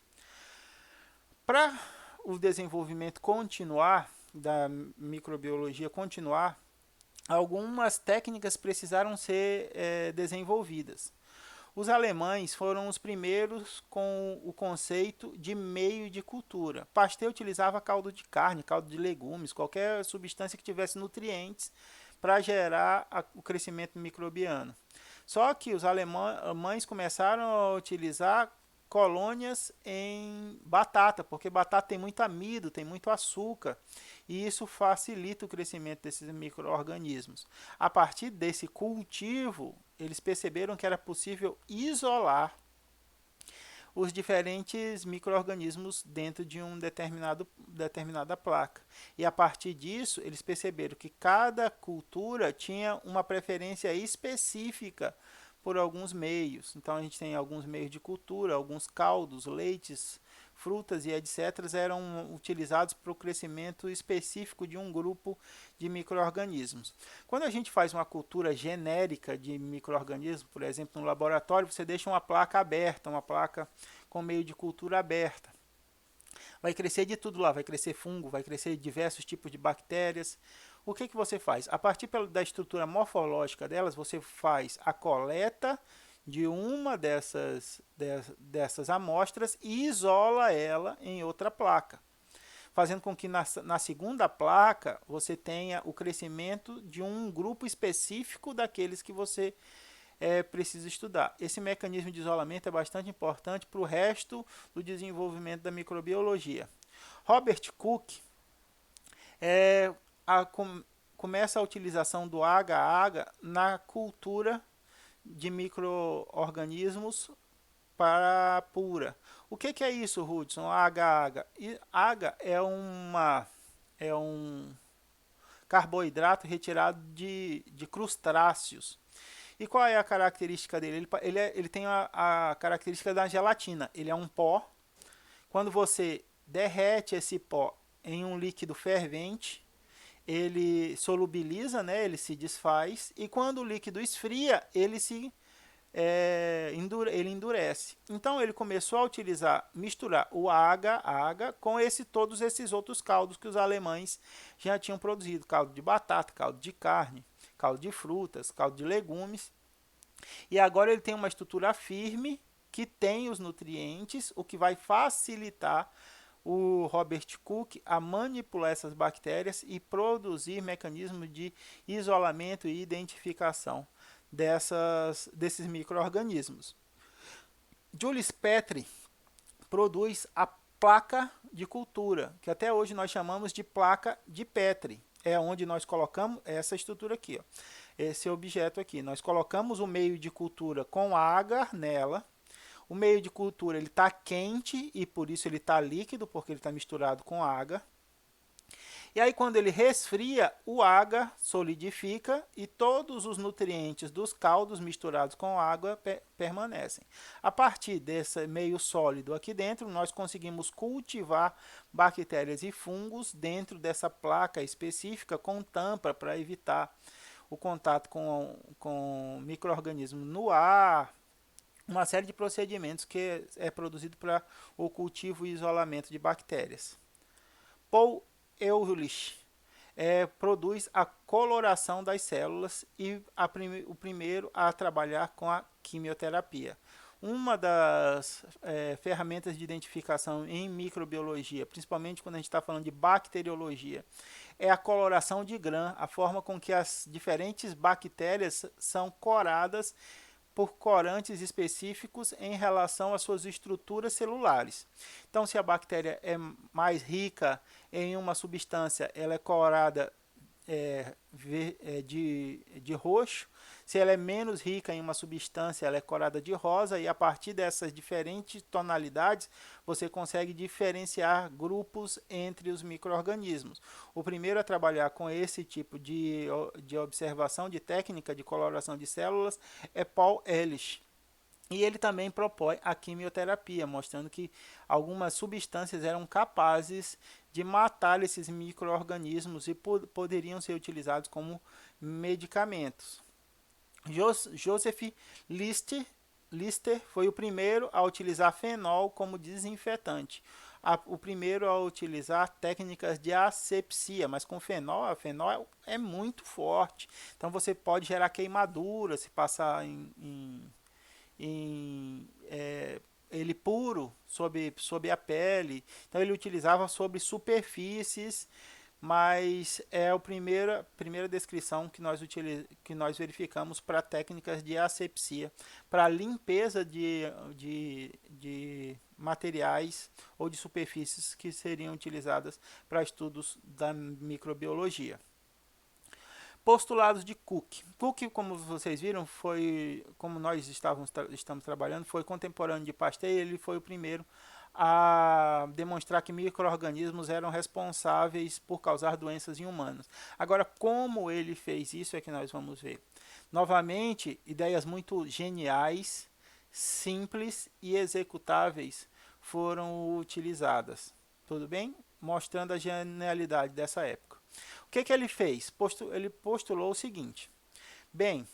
A: Para o desenvolvimento continuar, da microbiologia continuar, algumas técnicas precisaram ser desenvolvidas. Os alemães foram os primeiros com o conceito de meio de cultura. Pasteur utilizava caldo de carne, caldo de legumes, qualquer substância que tivesse nutrientes para gerar o crescimento microbiano. Só que os alemães começaram a utilizar colônias em batata, porque batata tem muito amido, tem muito açúcar, e isso facilita o crescimento desses micro-organismos. A partir desse cultivo, eles perceberam que era possível isolar os diferentes micro-organismos dentro de determinada placa. E a partir disso, eles perceberam que cada cultura tinha uma preferência específica por alguns meios. Então a gente tem alguns meios de cultura, alguns caldos, leites, frutas e etc. eram utilizados para o crescimento específico de um grupo de micro-organismos. Quando a gente faz uma cultura genérica de micro-organismos, por exemplo, no laboratório, você deixa uma placa aberta, uma placa com meio de cultura aberta. Vai crescer de tudo lá, vai crescer fungo, vai crescer diversos tipos de bactérias. O que você faz? A partir da estrutura morfológica delas, você faz a coleta de uma dessas amostras e isola ela em outra placa, fazendo com que na segunda placa você tenha o crescimento de um grupo específico daqueles que você precisa estudar. Esse mecanismo de isolamento é bastante importante para o resto do desenvolvimento da microbiologia. Robert Koch começa a utilização do agar-agar na cultura de micro-organismos para pura. O que é isso, Hudson? Agar-agar. Agar é um carboidrato retirado de crustáceos. E qual é a característica dele? Ele tem a característica da gelatina. Ele é um pó. Quando você derrete esse pó em um líquido fervente, ele solubiliza, né? Ele se desfaz. E quando o líquido esfria, ele endurece. Então ele começou a misturar o agar com todos esses outros caldos que os alemães já tinham produzido. Caldo de batata, caldo de carne, caldo de frutas, caldo de legumes. E agora ele tem uma estrutura firme que tem os nutrientes, o que vai facilitar o Robert Koch a manipular essas bactérias e produzir mecanismos de isolamento e identificação desses micro-organismos. Jules Petri produz a placa de cultura, que até hoje nós chamamos de placa de Petri. É onde nós colocamos essa estrutura aqui, ó. Esse objeto aqui. Nós colocamos o meio de cultura com agar nela. O meio de cultura está quente e por isso ele está líquido, porque ele está misturado com agar. E aí quando ele resfria, o agar solidifica e todos os nutrientes dos caldos misturados com água permanecem. A partir desse meio sólido aqui dentro, nós conseguimos cultivar bactérias e fungos dentro dessa placa específica com tampa para evitar o contato com micro-organismos no ar, uma série de procedimentos que é produzido para o cultivo e isolamento de bactérias. Paul Ehrlich produz a coloração das células e o primeiro a trabalhar com a quimioterapia. Uma das ferramentas de identificação em microbiologia, principalmente quando a gente está falando de bacteriologia, é a coloração de Gram, a forma com que as diferentes bactérias são coradas por corantes específicos em relação às suas estruturas celulares. Então, se a bactéria é mais rica em uma substância, ela é corada de roxo. Se ela é menos rica em uma substância, ela é corada de rosa, e a partir dessas diferentes tonalidades, você consegue diferenciar grupos entre os micro-organismos. O primeiro a trabalhar com esse tipo de observação, de técnica de coloração de células, é Paul Ehrlich. E ele também propõe a quimioterapia, mostrando que algumas substâncias eram capazes de matar esses micro-organismos e poderiam ser utilizados como medicamentos. Joseph Lister foi o primeiro a utilizar fenol como desinfetante. O primeiro a utilizar técnicas de asepsia, mas com fenol, a fenol é muito forte. Então você pode gerar queimadura se passar ele puro sobre a pele. Então ele utilizava sobre superfícies, mas é a primeira descrição que nós verificamos para técnicas de asepsia, para limpeza de materiais ou de superfícies que seriam utilizadas para estudos da microbiologia. Postulados de Cook. Cook, como vocês viram, como nós estamos trabalhando, foi contemporâneo de Pasteur. Ele foi o primeiro a demonstrar que micro-organismos eram responsáveis por causar doenças em humanos. Agora, como ele fez isso é que nós vamos ver. Novamente, ideias muito geniais, simples e executáveis foram utilizadas. Tudo bem? Mostrando a genialidade dessa época. O que ele fez? Ele postulou o seguinte: bem,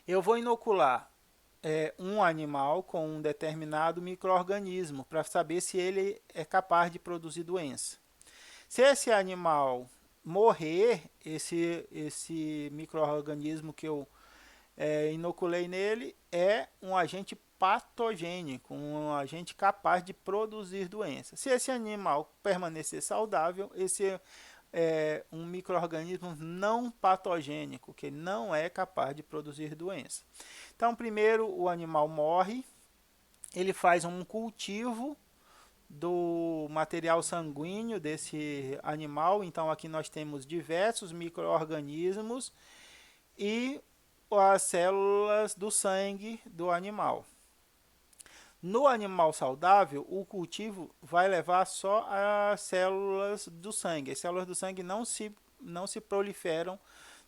A: eu vou inocular um animal com um determinado micro-organismo para saber se ele é capaz de produzir doença. Se esse animal morrer, esse micro-organismo que eu inoculei nele é um agente patogênico, um agente capaz de produzir doença. Se esse animal permanecer saudável, esse é um micro-organismo não patogênico, que não é capaz de produzir doença. Então, primeiro o animal morre, ele faz um cultivo do material sanguíneo desse animal. Então, aqui nós temos diversos micro-organismos e as células do sangue do animal. No animal saudável, o cultivo vai levar só as células do sangue. As células do sangue não se proliferam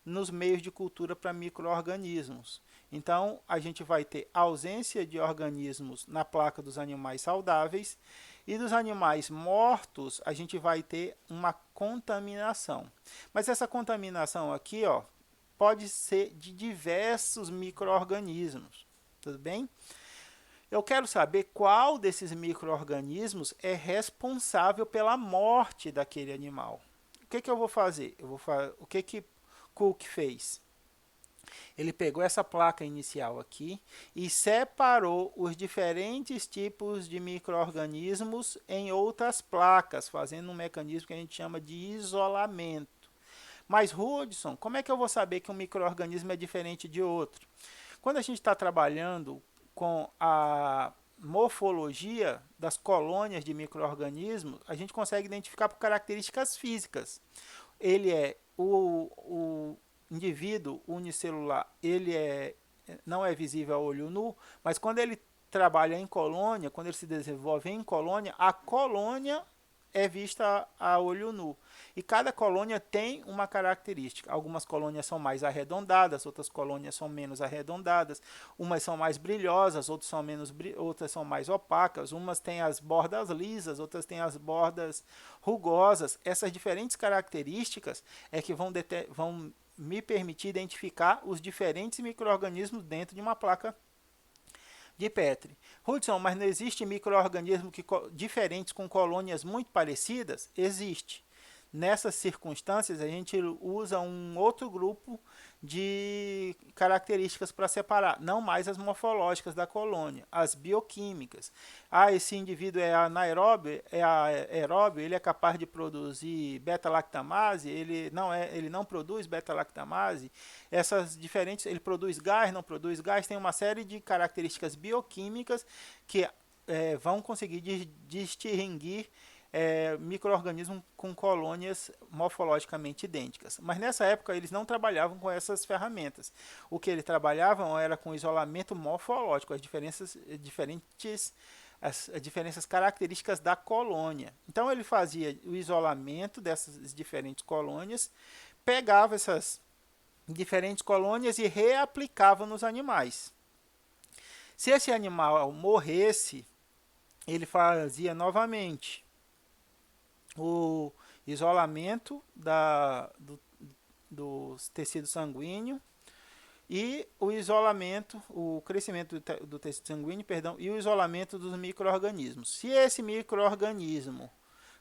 A: nos meios de cultura para micro-organismos. Então, a gente vai ter ausência de organismos na placa dos animais saudáveis, e dos animais mortos a gente vai ter uma contaminação. Mas essa contaminação aqui, ó, pode ser de diversos micro-organismos. Tudo bem? Eu quero saber qual desses micro-organismos é responsável pela morte daquele animal. O que eu vou fazer? O que Cook fez? Ele pegou essa placa inicial aqui e separou os diferentes tipos de micro-organismos em outras placas, fazendo um mecanismo que a gente chama de isolamento. Mas, Hudson, como é que eu vou saber que um micro-organismo é diferente de outro? Quando a gente está trabalhando com a morfologia das colônias de micro-organismos, a gente consegue identificar por características físicas. Ele é o indivíduo unicelular, não é visível a olho nu, mas quando ele trabalha em colônia, quando ele se desenvolve em colônia, a colônia é vista a olho nu. E cada colônia tem uma característica. Algumas colônias são mais arredondadas, outras colônias são menos arredondadas. Umas são mais brilhosas, outras são outras são mais opacas. Umas têm as bordas lisas, outras têm as bordas rugosas. Essas diferentes características é que vão me permitir identificar os diferentes micro-organismos dentro de uma placa de Petri. Hudson, mas não existe micro-organismos diferentes com colônias muito parecidas? Existe. Nessas circunstâncias, a gente usa um outro grupo de características para separar, não mais as morfológicas da colônia, as bioquímicas. Esse indivíduo é anaeróbio, é aeróbio, ele é capaz de produzir beta-lactamase, ele não produz beta-lactamase. Essas diferentes, ele produz gás, não produz gás, tem uma série de características bioquímicas que vão conseguir distinguir micro-organismos com colônias morfologicamente idênticas. Mas nessa época eles não trabalhavam com essas ferramentas. O que eles trabalhavam era com isolamento morfológico, as diferenças características da colônia. Então ele fazia o isolamento dessas diferentes colônias, pegava essas diferentes colônias e reaplicava nos animais. Se esse animal morresse, ele fazia novamente o isolamento do tecido sanguíneo e o isolamento, o crescimento do tecido sanguíneo, perdão, e o isolamento dos micro-organismos. Se esse micro-organismo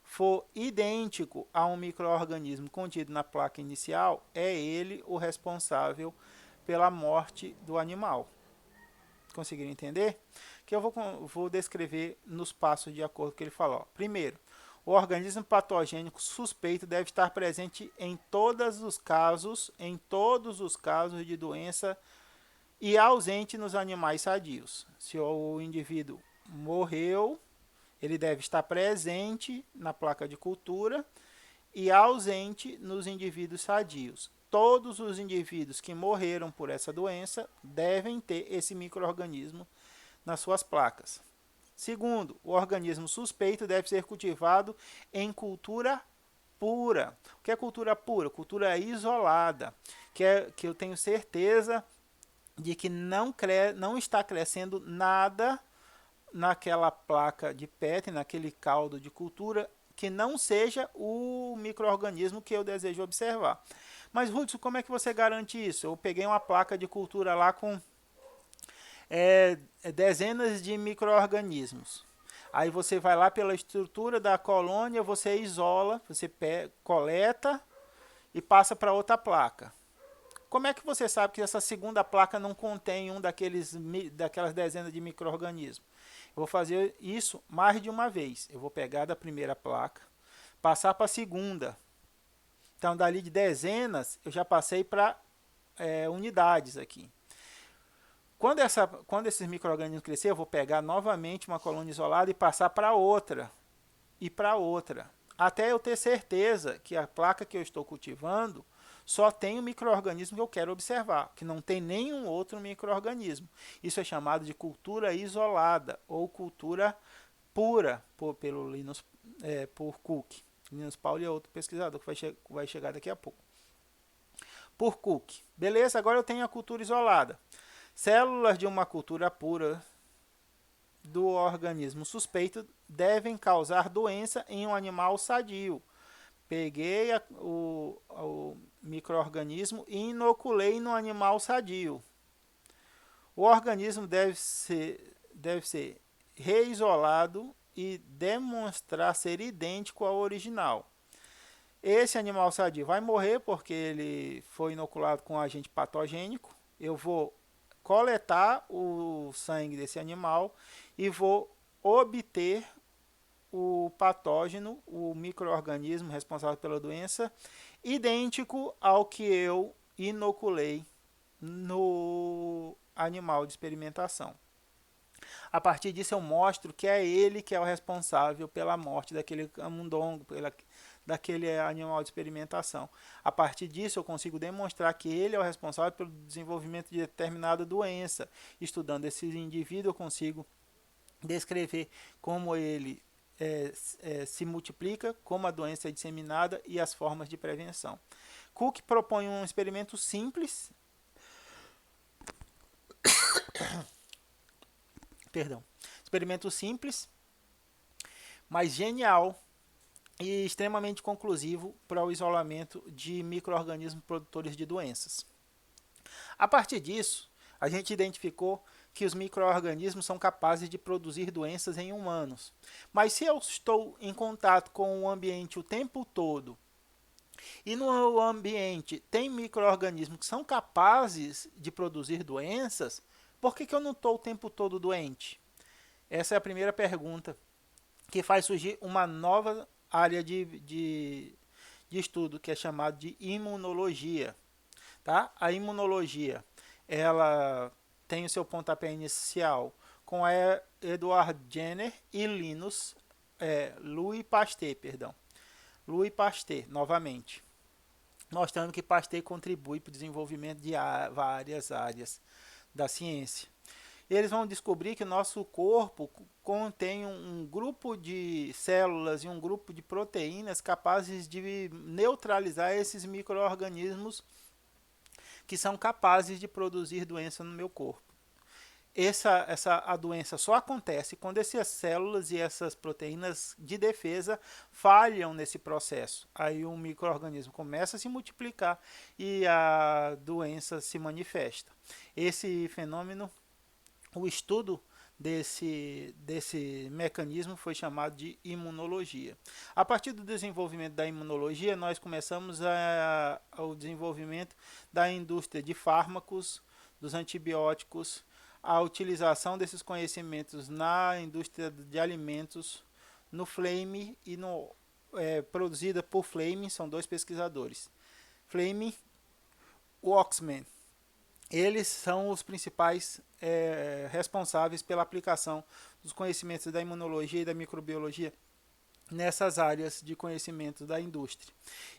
A: for idêntico a um micro-organismo contido na placa inicial, é ele o responsável pela morte do animal. Conseguiram entender? Que eu vou descrever nos passos de acordo com o que ele falou. Primeiro, o organismo patogênico suspeito deve estar presente em todos os casos de doença e ausente nos animais sadios. Se o indivíduo morreu, ele deve estar presente na placa de cultura e ausente nos indivíduos sadios. Todos os indivíduos que morreram por essa doença devem ter esse micro-organismo nas suas placas. Segundo, o organismo suspeito deve ser cultivado em cultura pura. O que é cultura pura? Cultura isolada, que eu tenho certeza de que não está crescendo nada naquela placa de Petri, naquele caldo de cultura, que não seja o micro-organismo que eu desejo observar. Mas, Hudson, como é que você garante isso? Eu peguei uma placa de cultura lá com dezenas de micro-organismos. Aí você vai lá pela estrutura da colônia, você isola, você coleta e passa para outra placa. Como é que você sabe que essa segunda placa não contém daquelas dezenas de micro-organismos? Eu vou fazer isso mais de uma vez. Eu vou pegar da primeira placa, passar para a segunda. Então, dali de dezenas, eu já passei para unidades aqui. Quando esses micro-organismos crescer, eu vou pegar novamente uma colônia isolada e passar para outra. E para outra. Até eu ter certeza que a placa que eu estou cultivando só tem o micro-organismo que eu quero observar, que não tem nenhum outro micro-organismo. Isso é chamado de cultura isolada ou cultura pura pelo Linus por Cook. Linus Pauling é outro pesquisador que vai chegar daqui a pouco. Por Cook. Beleza, agora eu tenho a cultura isolada. Células de uma cultura pura do organismo suspeito devem causar doença em um animal sadio. Peguei o micro-organismo e inoculei no animal sadio. O organismo deve ser reisolado e demonstrar ser idêntico ao original. Esse animal sadio vai morrer porque ele foi inoculado com um agente patogênico. Eu vou coletar o sangue desse animal e vou obter o patógeno, o micro-organismo responsável pela doença, idêntico ao que eu inoculei no animal de experimentação. A partir disso eu mostro que é ele que é o responsável pela morte daquele camundongo, daquele animal de experimentação. A partir disso eu consigo demonstrar que ele é o responsável pelo desenvolvimento de determinada doença. Estudando esse indivíduo eu consigo descrever como ele se multiplica, como a doença é disseminada e as formas de prevenção. Cook propõe um experimento simples, perdão, experimento simples, mas genial e extremamente conclusivo para o isolamento de micro-organismos produtores de doenças. A partir disso, a gente identificou que os micro-organismos são capazes de produzir doenças em humanos. Mas se eu estou em contato com o ambiente o tempo todo e no ambiente tem micro-organismos que são capazes de produzir doenças, por que eu não estou o tempo todo doente? Essa é a primeira pergunta que faz surgir uma nova área de estudo que é chamada de imunologia. Tá? A imunologia ela tem o seu pontapé inicial com a Edward Jenner e Louis Pasteur, Louis Pasteur, novamente, mostrando que Pasteur contribui para o desenvolvimento de várias áreas da ciência. Eles vão descobrir que o nosso corpo contém um grupo de células e um grupo de proteínas capazes de neutralizar esses micro-organismos que são capazes de produzir doença no meu corpo. A doença só acontece quando essas células e essas proteínas de defesa falham nesse processo. Aí um micro-organismo começa a se multiplicar e a doença se manifesta. Esse fenômeno, o estudo desse mecanismo foi chamado de imunologia. A partir do desenvolvimento da imunologia, nós começamos o desenvolvimento da indústria de fármacos, dos antibióticos, a utilização desses conhecimentos na indústria de alimentos, no Flame e produzida por Flame, são dois pesquisadores. Flame Waxman. Eles são os principais responsáveis pela aplicação dos conhecimentos da imunologia e da microbiologia nessas áreas de conhecimento da indústria.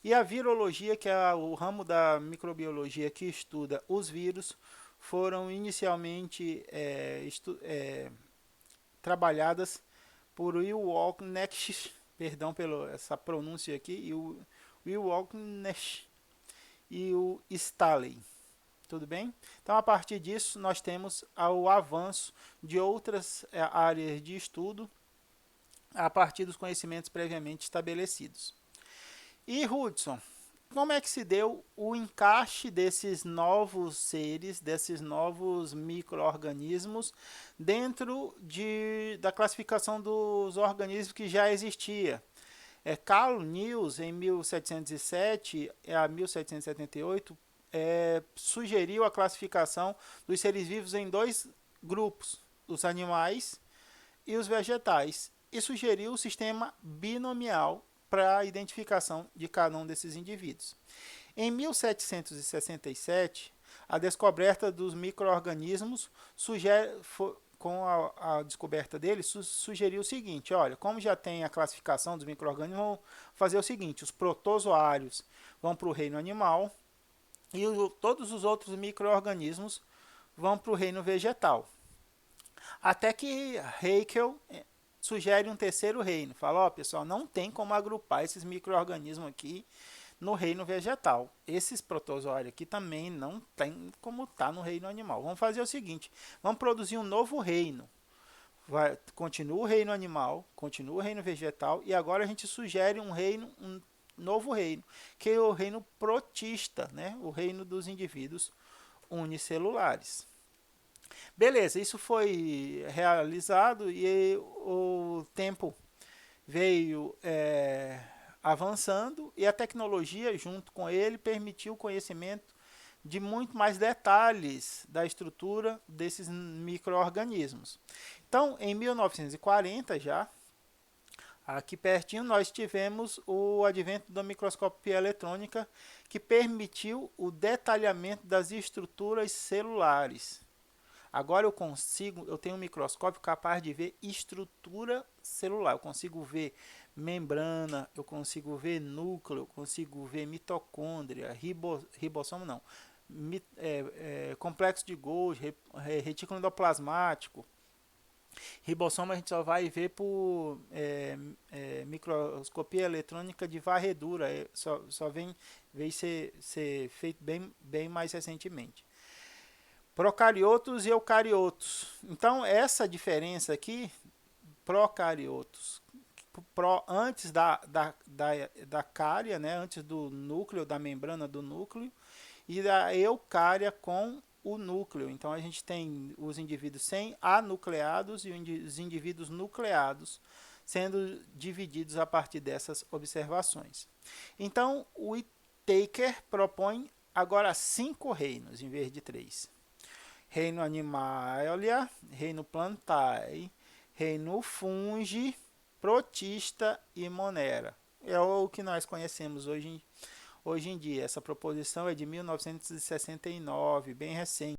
A: E a virologia, que é o ramo da microbiologia que estuda os vírus, foram inicialmente trabalhadas por Will Wallach, perdão pela essa pronúncia aqui, e o Will Wallach e o Staley. Tudo bem? Então, a partir disso, nós temos o avanço de outras áreas de estudo a partir dos conhecimentos previamente estabelecidos. E Hudson, como é que se deu o encaixe desses novos seres, desses novos micro-organismos dentro da classificação dos organismos que já existia? Carl Niels, em 1707 a 1778, sugeriu a classificação dos seres vivos em dois grupos, os animais e os vegetais, e sugeriu o sistema binomial para a identificação de cada um desses indivíduos. Em 1767, a descoberta dos micro-organismos com a descoberta deles, sugeriu o seguinte: olha, como já tem a classificação dos micro-organismos, vamos fazer o seguinte: os protozoários vão para o reino animal e todos os outros micro-organismos vão para o reino vegetal. Até que Haeckel sugere um terceiro reino. Fala, ó, pessoal, não tem como agrupar esses micro-organismos aqui no reino vegetal. Esses protozoários aqui também não tem como estar no reino animal. Vamos fazer o seguinte, vamos produzir um novo reino. Continua o reino animal, continua o reino vegetal, e agora a gente sugere um novo reino, que é o reino protista, né? O reino dos indivíduos unicelulares. Beleza, isso foi realizado e o tempo veio avançando e a tecnologia junto com ele permitiu o conhecimento de muito mais detalhes da estrutura desses micro-organismos. Então, em 1940 já, aqui pertinho, nós tivemos o advento da microscopia eletrônica que permitiu o detalhamento das estruturas celulares. Agora eu tenho um microscópio capaz de ver estrutura celular. Eu consigo ver membrana, eu consigo ver núcleo, eu consigo ver mitocôndria, ribossomo não, complexo de Golgi, retículo endoplasmático, Ribossoma a gente só vai ver por microscopia eletrônica de varredura, só vem ser feito bem mais recentemente. Procariotos e eucariotos. Então, essa diferença aqui, procariotos, antes da cária, né, antes do núcleo, da membrana do núcleo, e da eucária com o núcleo. Então a gente tem os indivíduos sem anucleados e os indivíduos nucleados sendo divididos a partir dessas observações. Então o Whittaker propõe agora 5 reinos em vez de 3. Reino Animalia, Reino Plantae, Reino Fungi, Protista e Monera. É o que nós conhecemos hoje em dia. Essa proposição é de 1969, bem recente.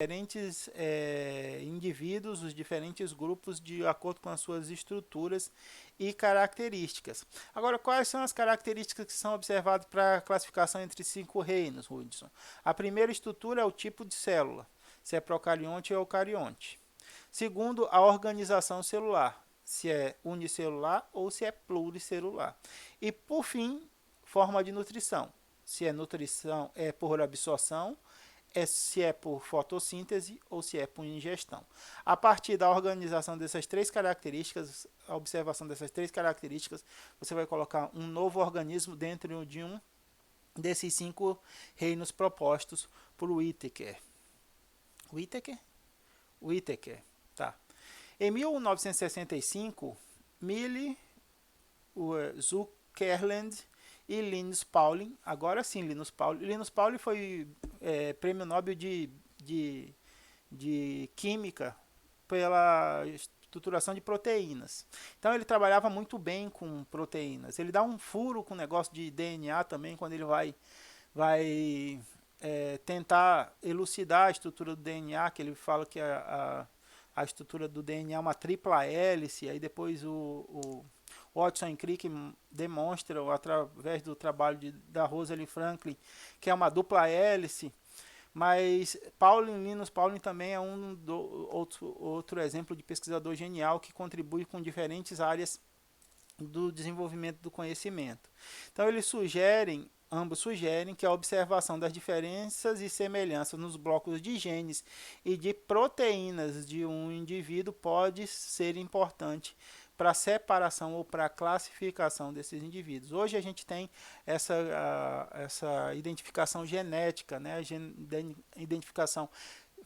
A: Diferentes indivíduos, os diferentes grupos, de acordo com as suas estruturas e características. Agora, quais são as características que são observadas para a classificação entre 5 reinos, Hudson? A primeira estrutura é o tipo de célula, se é procarionte ou eucarionte. Segundo, a organização celular, se é unicelular ou se é pluricelular. E, por fim, forma de nutrição, se é nutrição é por absorção, se é por fotossíntese ou se é por ingestão. A partir da organização dessas 3 características, a observação dessas 3 características, você vai colocar um novo organismo dentro de um desses 5 reinos propostos por Whittaker. Whittaker, tá. Em 1965, Mille, Zuckerland e Linus Pauling, agora sim Linus Pauling foi prêmio Nobel de Química pela estruturação de proteínas. Então ele trabalhava muito bem com proteínas. Ele dá um furo com o negócio de DNA também, quando ele vai tentar elucidar a estrutura do DNA, que ele fala que a estrutura do DNA é uma tripla hélice, aí depois o Watson e Crick demonstram, através do trabalho da Rosalind Franklin, que é uma dupla hélice. Mas Linus Pauling também é outro exemplo de pesquisador genial que contribui com diferentes áreas do desenvolvimento do conhecimento. Então ambos sugerem que a observação das diferenças e semelhanças nos blocos de genes e de proteínas de um indivíduo pode ser importante para a separação ou para a classificação desses indivíduos. Hoje a gente tem essa identificação genética, né? Identificação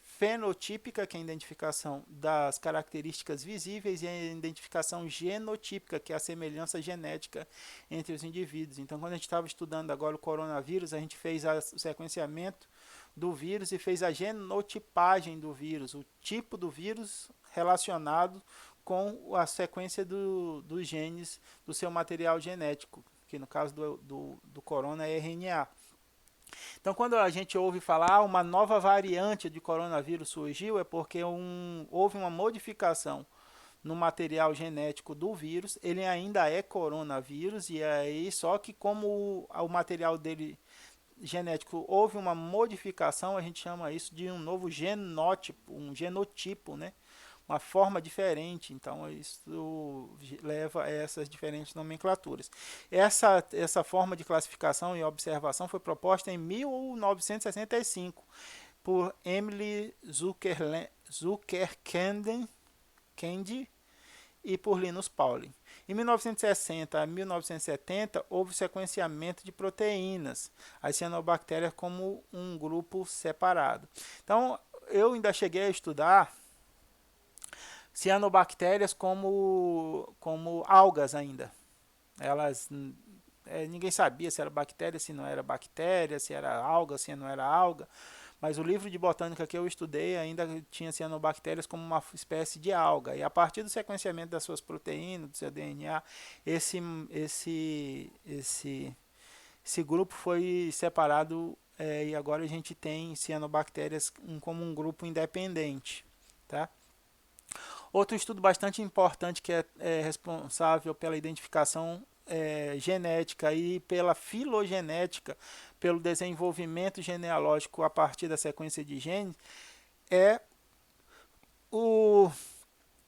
A: fenotípica, que é a identificação das características visíveis, e a identificação genotípica, que é a semelhança genética entre os indivíduos. Então, quando a gente estava estudando agora o coronavírus, a gente fez o sequenciamento do vírus e fez a genotipagem do vírus, o tipo do vírus relacionado com a sequência dos genes do seu material genético, que no caso do corona é RNA. Então, quando a gente ouve falar uma nova variante de coronavírus surgiu, é porque houve uma modificação no material genético do vírus. Ele ainda é coronavírus, e aí só que como o material dele genético houve uma modificação, a gente chama isso de um novo genótipo, um genotipo, né? Uma forma diferente. Então isso leva a essas diferentes nomenclaturas. Essa forma de classificação e observação foi proposta em 1965 por Emily Zuckerkand e por Linus Pauling. Em 1960 a 1970 houve sequenciamento de proteínas, as cianobactérias como um grupo separado. Então eu ainda cheguei a estudar cianobactérias como algas ainda. Elas ninguém sabia se era bactéria, se não era bactéria, se era alga, se não era alga. Mas o livro de botânica que eu estudei ainda tinha cianobactérias como uma espécie de alga. E a partir do sequenciamento das suas proteínas, do seu DNA, esse grupo foi separado, e agora a gente tem cianobactérias como um grupo independente. Tá? Outro estudo bastante importante que é responsável pela identificação genética e pela filogenética, pelo desenvolvimento genealógico a partir da sequência de genes, é o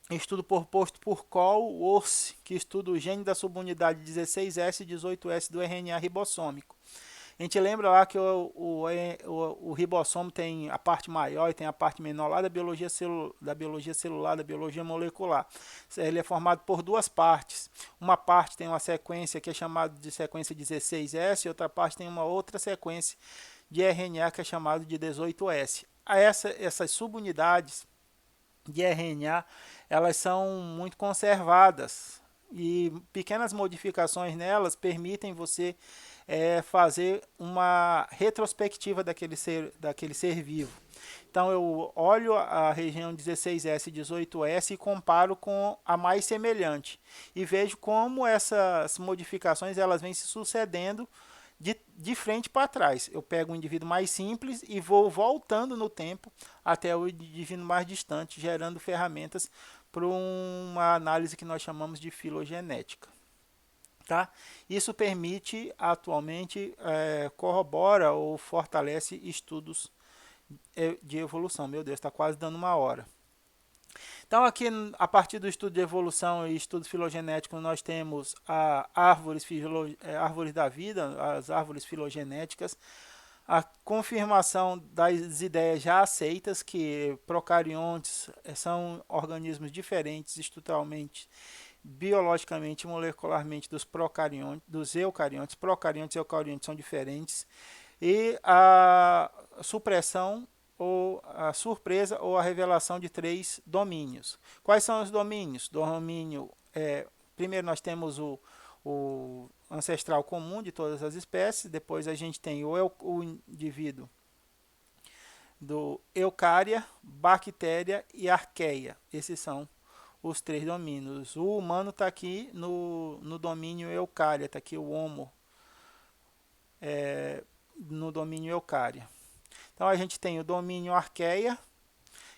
A: estudo proposto por Cole-Orsi, que estuda o gene da subunidade 16S e 18S do RNA ribossômico. A gente lembra lá que o ribossomo tem a parte maior e tem a parte menor lá da biologia celular, da biologia molecular. Ele é formado por duas partes. Uma parte tem uma sequência que é chamada de sequência 16S e outra parte tem uma outra sequência de RNA que é chamada de 18S. Essas subunidades de RNA, elas são muito conservadas e pequenas modificações nelas permitem você fazer uma retrospectiva daquele ser vivo. Então eu olho a região 16S e 18S e comparo com a mais semelhante e vejo como essas modificações elas vêm se sucedendo de frente para trás. Eu pego um indivíduo mais simples e vou voltando no tempo até o indivíduo mais distante, gerando ferramentas para uma análise que nós chamamos de filogenética. Tá? Isso permite, atualmente, corrobora ou fortalece estudos de evolução. Meu Deus, está quase dando uma hora. Então, aqui, a partir do estudo de evolução e estudo filogenético, nós temos árvores da vida, as árvores filogenéticas, a confirmação das ideias já aceitas, que procariontes são organismos diferentes estruturalmente, biologicamente e molecularmente dos eucariontes. Procariontes e eucariontes são diferentes. E a supressão ou a surpresa ou a revelação de 3 domínios. Quais são os domínios? Primeiro nós temos o ancestral comum de todas as espécies, depois a gente tem o indivíduo do eucária, bactéria e arqueia. Esses são os 3 domínios. O humano está aqui no domínio eucária, está aqui o homo no domínio eucária. Então a gente tem o domínio arqueia,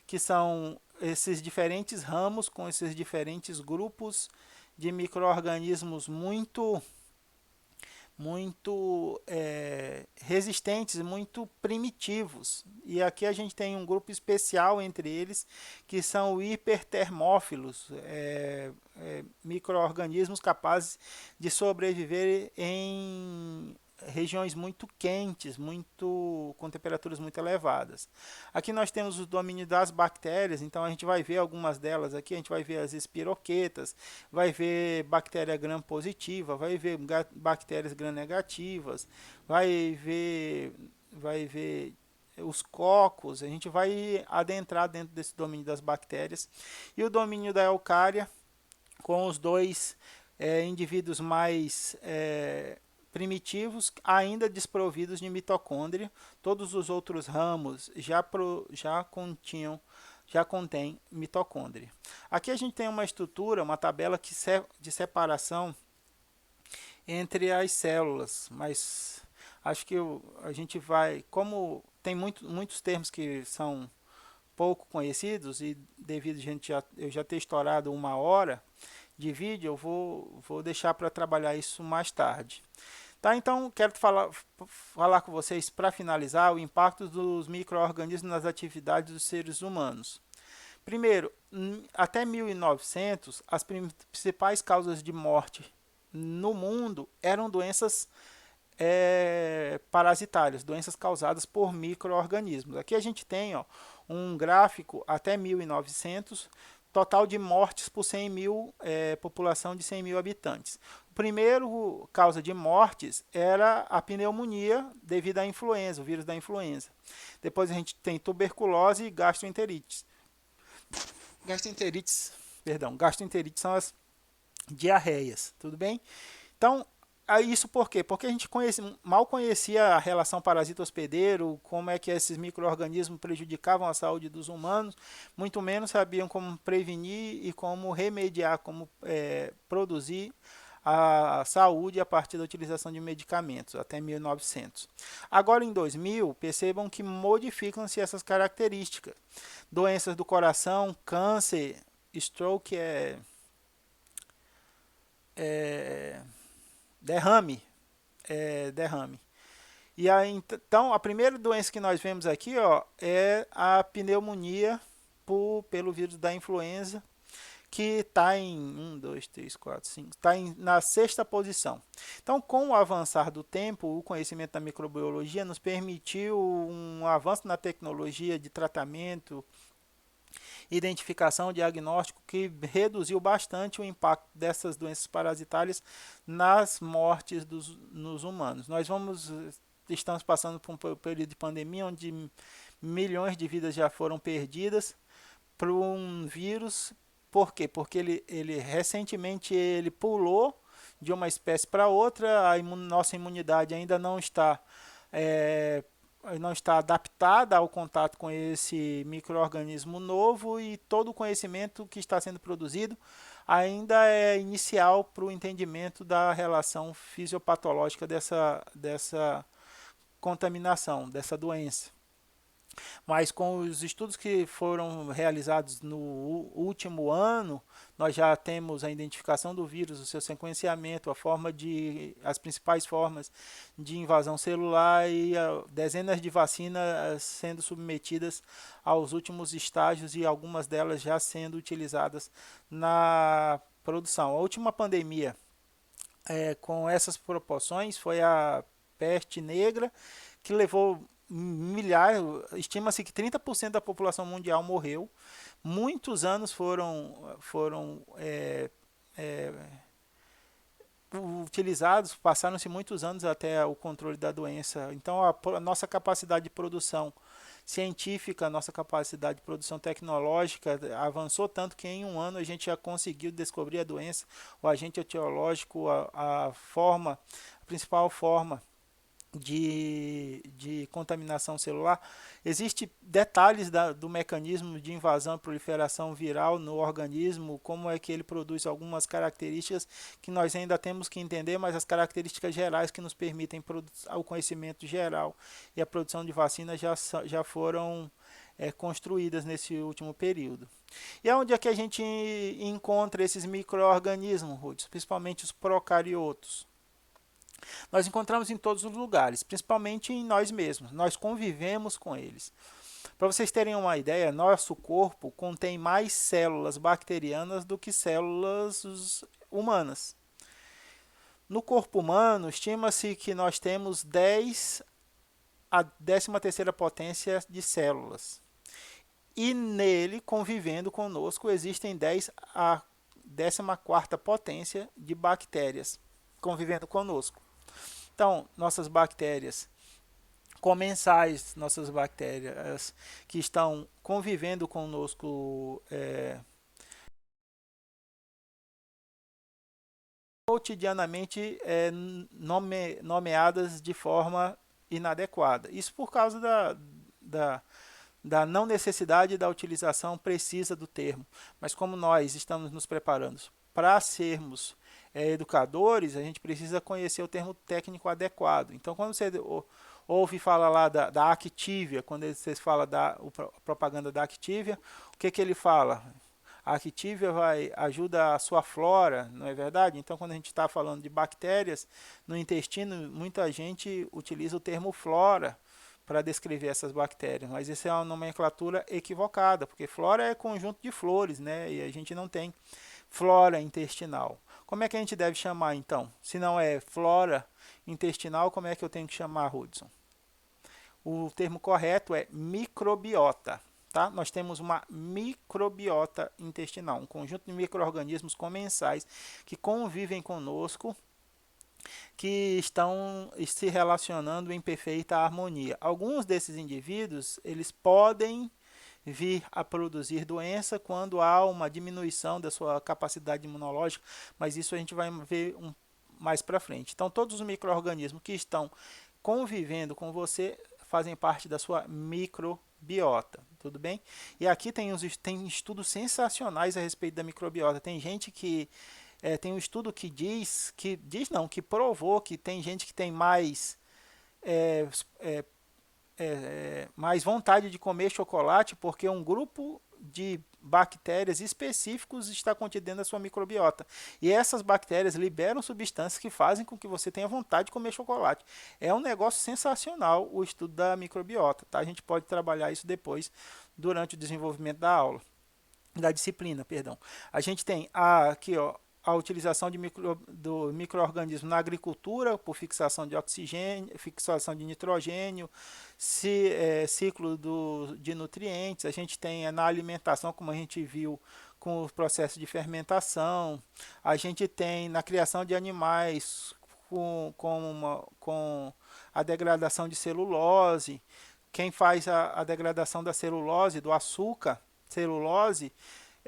A: que são esses diferentes ramos com esses diferentes grupos de micro-organismos muito resistentes, muito primitivos. E aqui a gente tem um grupo especial entre eles, que são hipertermófilos, micro-organismos capazes de sobreviver em regiões muito quentes, com temperaturas muito elevadas. Aqui nós temos o domínio das bactérias, então a gente vai ver algumas delas aqui, a gente vai ver as espiroquetas, vai ver bactéria gram-positiva, vai ver bactérias gram-negativas, vai ver os cocos, a gente vai adentrar dentro desse domínio das bactérias. E o domínio da eucária, com os dois indivíduos mais primitivos, ainda desprovidos de mitocôndria. Todos os outros ramos já contém mitocôndria. Aqui a gente tem uma estrutura, uma tabela de separação entre as células, mas acho que a gente vai, como tem muitos termos que são pouco conhecidos e devido eu já ter estourado uma hora de vídeo, eu vou deixar para trabalhar isso mais tarde. Tá, então, quero falar com vocês, para finalizar, o impacto dos micro-organismos nas atividades dos seres humanos. Primeiro, até 1900, as principais causas de morte no mundo eram doenças parasitárias, doenças causadas por micro-organismos. Aqui a gente tem um gráfico até 1900, total de mortes por 100 mil, população de 100 mil habitantes. O primeiro causa de mortes era a pneumonia devido à influenza, o vírus da influenza. Depois a gente tem tuberculose e gastroenterites. Gastroenterites são as diarreias, tudo bem? Então, isso por quê? Porque a gente mal conhecia a relação parasita-hospedeiro, como é que esses micro-organismos prejudicavam a saúde dos humanos, muito menos sabiam como prevenir e como remediar, como produzir a saúde a partir da utilização de medicamentos, até 1900. Agora, em 2000, percebam que modificam-se essas características. Doenças do coração, câncer, stroke, derrame. E aí, então, a primeira doença que nós vemos aqui, ó, é a pneumonia pelo vírus da influenza, que está em 1, 2, 3, 4, 5, está na sexta posição. Então, com o avançar do tempo, o conhecimento da microbiologia nos permitiu um avanço na tecnologia de tratamento, identificação, diagnóstico, que reduziu bastante o impacto dessas doenças parasitárias nas mortes nos humanos. Estamos passando por um período de pandemia onde milhões de vidas já foram perdidas por um vírus. Por quê? Porque ele recentemente ele pulou de uma espécie para outra, nossa imunidade ainda é, não está adaptada ao contato com esse micro-organismo novo, e todo o conhecimento que está sendo produzido ainda é inicial para o entendimento da relação fisiopatológica dessa contaminação, dessa doença. Mas com os estudos que foram realizados no último ano, nós já temos a identificação do vírus, o seu sequenciamento, as principais formas de invasão celular e dezenas de vacinas sendo submetidas aos últimos estágios e algumas delas já sendo utilizadas na produção. A última pandemia com essas proporções foi a peste negra, que levou milhares, estima-se que 30% da população mundial morreu. Muitos anos foram utilizados, passaram-se muitos anos até o controle da doença. Então a nossa capacidade de produção científica, a nossa capacidade de produção tecnológica avançou tanto que em um ano a gente já conseguiu descobrir a doença, o agente etiológico, a principal forma de contaminação celular. Existem detalhes do mecanismo de invasão e proliferação viral no organismo, como é que ele produz algumas características que nós ainda temos que entender, mas as características gerais que nos permitem o conhecimento geral e a produção de vacinas já foram construídas nesse último período. E onde é que a gente encontra esses micro-organismos, Rudes? Principalmente os procariotos. Nós encontramos em todos os lugares, principalmente em nós mesmos. Nós convivemos com eles. Para vocês terem uma ideia, nosso corpo contém mais células bacterianas do que células humanas. No corpo humano, estima-se que nós temos 10 a 13ª potência de células. E nele, convivendo conosco, existem 10 a 14ª potência de bactérias convivendo conosco. Então, nossas bactérias comensais, nossas bactérias que estão convivendo conosco cotidianamente nomeadas de forma inadequada. Isso por causa da não necessidade da utilização precisa do termo. Mas como nós estamos nos preparando para sermos educadores, a gente precisa conhecer o termo técnico adequado. Então, quando você ouve falar lá da Activia, quando você fala da propaganda da Activia, o que ele fala? A Activia ajuda a sua flora, não é verdade? Então, quando a gente está falando de bactérias no intestino, muita gente utiliza o termo flora para descrever essas bactérias, mas isso é uma nomenclatura equivocada, porque flora é conjunto de flores, né? E a gente não tem flora intestinal. Como é que a gente deve chamar então? Se não é flora intestinal, como é que eu tenho que chamar, Hudson? O termo correto é microbiota. Tá? Nós temos uma microbiota intestinal, um conjunto de micro-organismos comensais que convivem conosco, que estão se relacionando em perfeita harmonia. Alguns desses indivíduos, eles podem vir a produzir doença quando há uma diminuição da sua capacidade imunológica, mas isso a gente vai ver mais para frente. Então, todos os micro-organismos que estão convivendo com você fazem parte da sua microbiota, tudo bem? E aqui tem estudos sensacionais a respeito da microbiota. Tem gente que tem um estudo que que provou que tem gente que tem mais mais vontade de comer chocolate porque um grupo de bactérias específicos está contido dentro da sua microbiota. E essas bactérias liberam substâncias que fazem com que você tenha vontade de comer chocolate. É um negócio sensacional o estudo da microbiota, tá? A gente pode trabalhar isso depois durante o desenvolvimento da aula, da disciplina, perdão. A gente tem aqui, ó, a utilização do micro-organismo na agricultura por fixação de oxigênio, fixação de nitrogênio, ciclo de nutrientes. A gente tem na alimentação, como a gente viu, com o processo de fermentação. A gente tem na criação de animais com a degradação de celulose. Quem faz a degradação da celulose, do açúcar, celulose,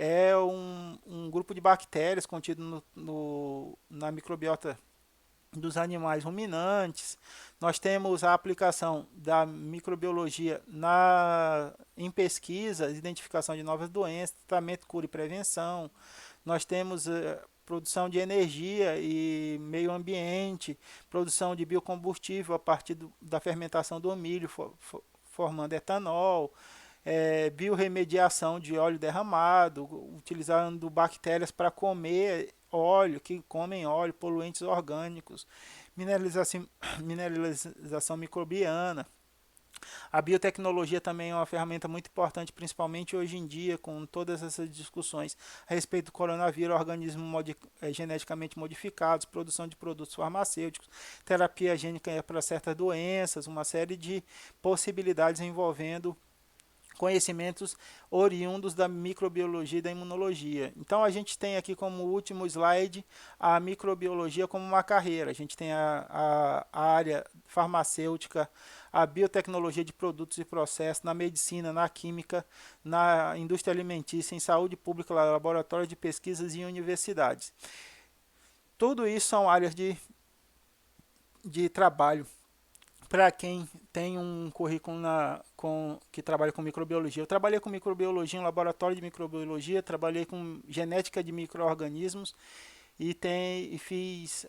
A: é um grupo de bactérias contido na microbiota dos animais ruminantes. Nós temos a aplicação da microbiologia em pesquisa, identificação de novas doenças, tratamento, cura e prevenção. Nós temos produção de energia e meio ambiente, produção de biocombustível a partir da fermentação do milho, formando etanol, biorremediação de óleo derramado, utilizando bactérias para comer óleo, que comem óleo, poluentes orgânicos, mineralização microbiana. A biotecnologia também é uma ferramenta muito importante, principalmente hoje em dia, com todas essas discussões a respeito do coronavírus, organismos geneticamente modificados, produção de produtos farmacêuticos, terapia gênica para certas doenças, uma série de possibilidades envolvendo conhecimentos oriundos da microbiologia e da imunologia. Então a gente tem aqui como último slide a microbiologia como uma carreira. A gente tem a área farmacêutica, a biotecnologia de produtos e processos, na medicina, na química, na indústria alimentícia, em saúde pública, laboratórios de pesquisas e universidades. Tudo isso são áreas de trabalho para quem tem um currículo que trabalha com microbiologia. Eu trabalhei com microbiologia em um laboratório de microbiologia, trabalhei com genética de micro-organismos e fiz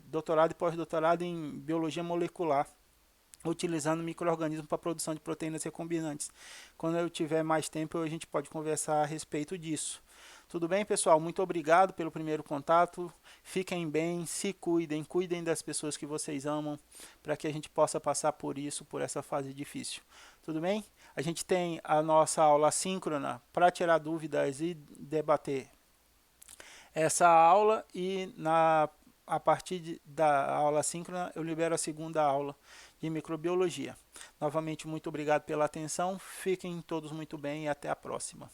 A: doutorado e pós-doutorado em biologia molecular, utilizando micro-organismos para a produção de proteínas recombinantes. Quando eu tiver mais tempo, a gente pode conversar a respeito disso. Tudo bem, pessoal? Muito obrigado pelo primeiro contato. Fiquem bem, se cuidem, cuidem das pessoas que vocês amam, para que a gente possa passar por isso, por essa fase difícil. Tudo bem? A gente tem a nossa aula assíncrona para tirar dúvidas e debater essa aula, e a partir da aula assíncrona eu libero a segunda aula de microbiologia. Novamente, muito obrigado pela atenção. Fiquem todos muito bem e até a próxima.